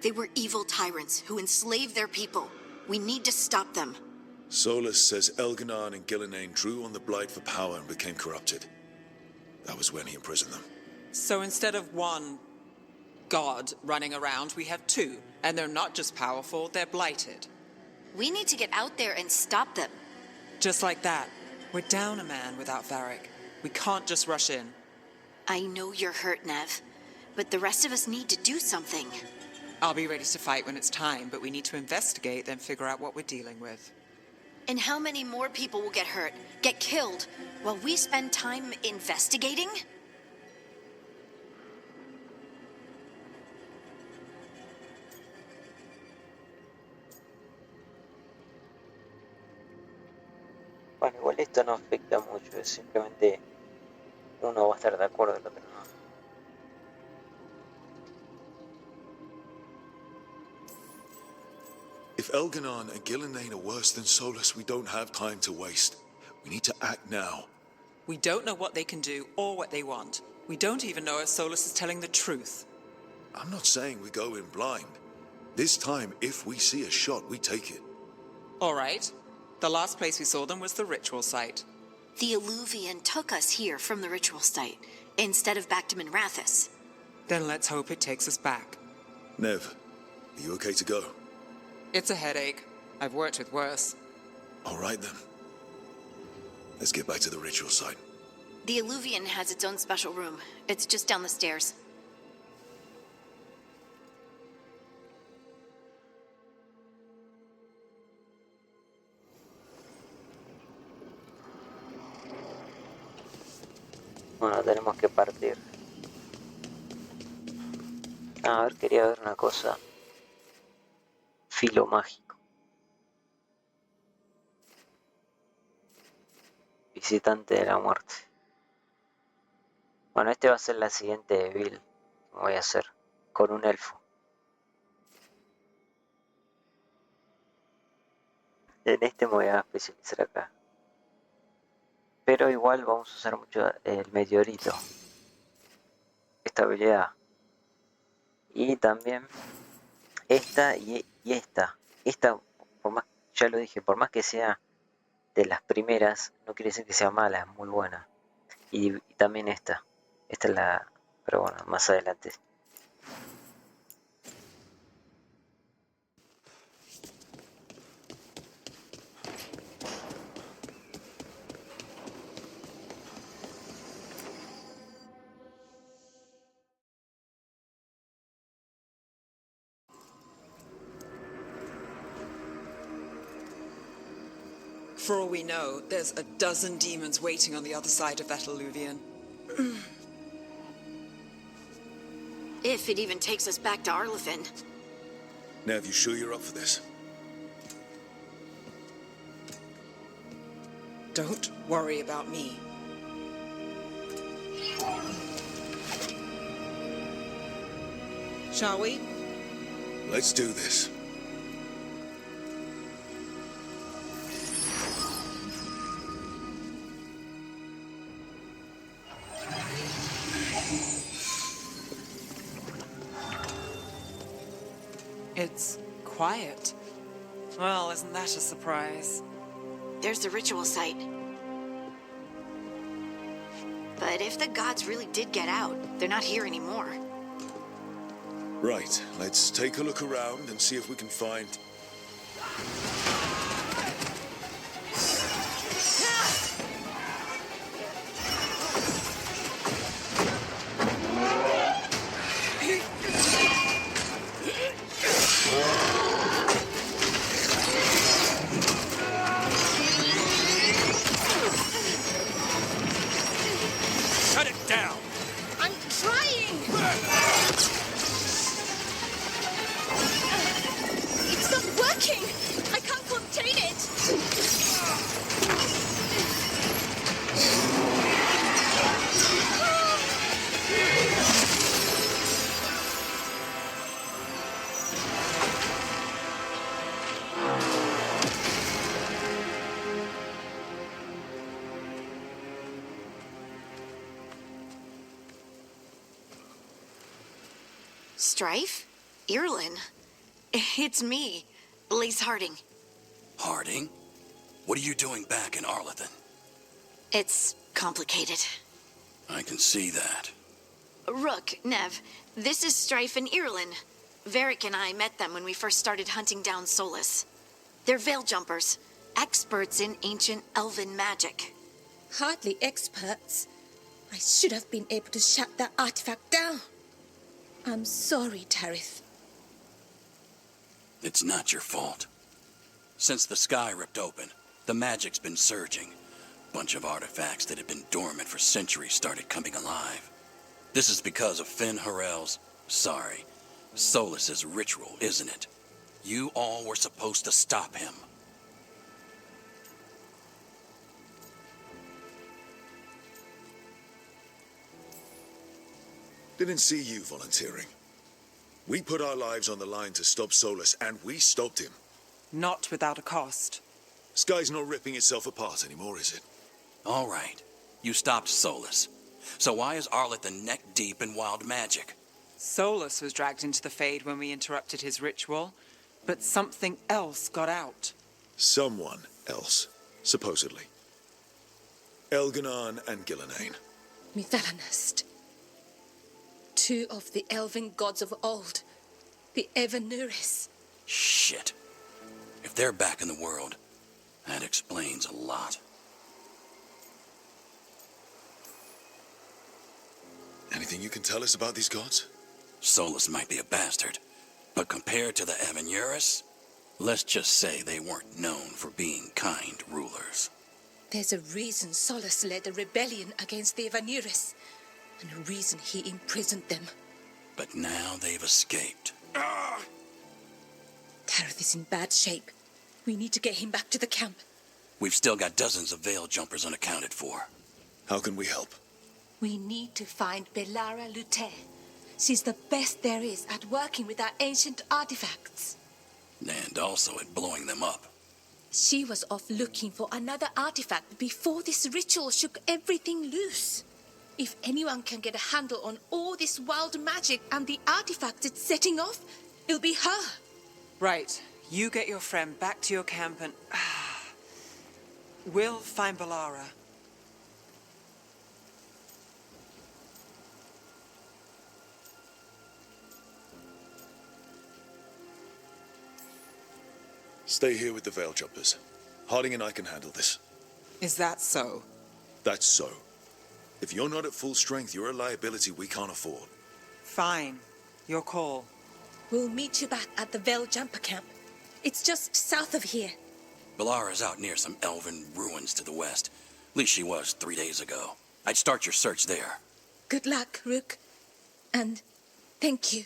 They were evil tyrants who enslaved their people. We need to stop them.
Solus says Elganan and Gillenane drew on the Blight for power and became corrupted. That was when he imprisoned them.
So instead of 1 god running around, we have 2. And they're not just powerful, they're blighted.
We need to get out there and stop them.
Just like that. We're down a man without Varric. We can't just rush in.
I know you're hurt, Nev, but the rest of us need to do something.
I'll be ready to fight when it's time, but we need to investigate, then figure out what we're dealing with.
And how many more people will get hurt, get killed, while we spend time investigating?
Bueno, igual esto no afecta mucho, es simplemente uno va a estar de acuerdo, el otro no.
If Elganan and Gillenane are worse than Solus, we don't have time to waste. We need to act now.
We don't know what they can do or what they want. We don't even know if Solus is telling the truth.
I'm not saying we go in blind. This time, if we see a shot, we take it.
All right. The last place we saw them was the ritual site.
The Alluvian took us here from the ritual site, instead of back to Minrathous.
Then let's hope it takes us back.
Nev, are you okay to go?
It's a headache. I've worked with worse.
All right then. Let's get back to the ritual site.
The Alluvian has its own special room. It's just down the stairs.
Bueno, tenemos que partir. A ver, quería ver una cosa. Filo mágico. Visitante de la muerte. Bueno, este va a ser la siguiente build que voy a hacer con un elfo. En este me voy a especializar acá. Pero igual vamos a usar mucho el meteorito. Esta habilidad. Y también esta y esta. Esta, por más, ya lo dije, por más que sea de las primeras, no quiere decir que sea mala, es muy buena. Y también esta. Esta es la... Pero bueno, más adelante.
For all we know, there's a dozen demons waiting on the other side of that alluvian.
If it even takes us back to Arlefin.
Nev, you sure you're up for this?
Don't worry about me. Shall we?
Let's do this.
It's quiet. Well, isn't that a surprise?
There's the ritual site. But if the gods really did get out, they're not here anymore.
Right, let's take a look around and see if we can find...
Shut it down!
I'm trying! It's not working! I can't contain it!
Strife? Irlin? It's me, Blaze Harding.
Harding? What are you doing back in Arlethan?
It's complicated.
I can see that.
Rook, Nev, this is Strife and Irlin. Varric and I met them when we first started hunting down Solus. They're veil jumpers, experts in ancient elven magic.
Hardly experts. I should have been able to shut that artifact down. I'm sorry, Tarith.
It's not your fault. Since the sky ripped open, the magic's been surging. Bunch of artifacts that had been dormant for centuries started coming alive. This is because of Finn Harel's, Solus's ritual, isn't it? You all were supposed to stop him.
Didn't see you volunteering. We put our lives on the line to stop Solus, and we stopped him.
Not without a cost.
Sky's not ripping itself apart anymore, is it?
All right, you stopped Solus. So why is Arlethan neck deep in wild magic?
Solus was dragged into the Fade when we interrupted his ritual, but something else got out.
Someone else, supposedly. Elganon and Gillenane.
Mithalanast. Two of the elven gods of old. The Evanuris.
Shit. If they're back in the world, that explains a lot.
Anything you can tell us about these gods?
Solus might be a bastard, but compared to the Evanuris, let's just say they weren't known for being kind rulers.
There's a reason Solus led a rebellion against the Evanuris, and a reason he imprisoned them.
But now they've escaped.
Tarith is in bad shape. We need to get him back to the camp.
We've still got dozens of veil jumpers unaccounted for.
How can we help?
We need to find Belara Lute. She's the best there is at working with our ancient artifacts.
And also at blowing them up.
She was off looking for another artifact before this ritual shook everything loose. If anyone can get a handle on all this wild magic and the artifacts it's setting off, it'll be her.
Right, you get your friend back to your camp and... we'll find Belara.
Stay here with the Veil Jumpers. Harding and I can handle this.
Is that so?
That's so. If you're not at full strength, you're a liability we can't afford.
Fine. Your call.
We'll meet you back at the Veil Jumper camp. It's just south of here.
Belara's out near some elven ruins to the west. At least she was 3 days ago. I'd start your search there.
Good luck, Rook. And thank you.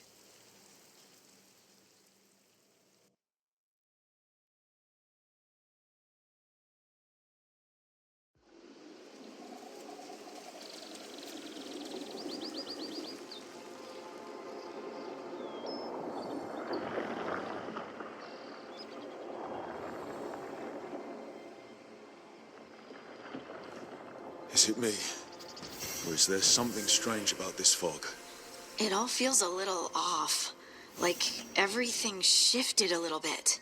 Is it me? Or is there something strange about this fog?
It all feels a little off. Like everything shifted a little bit.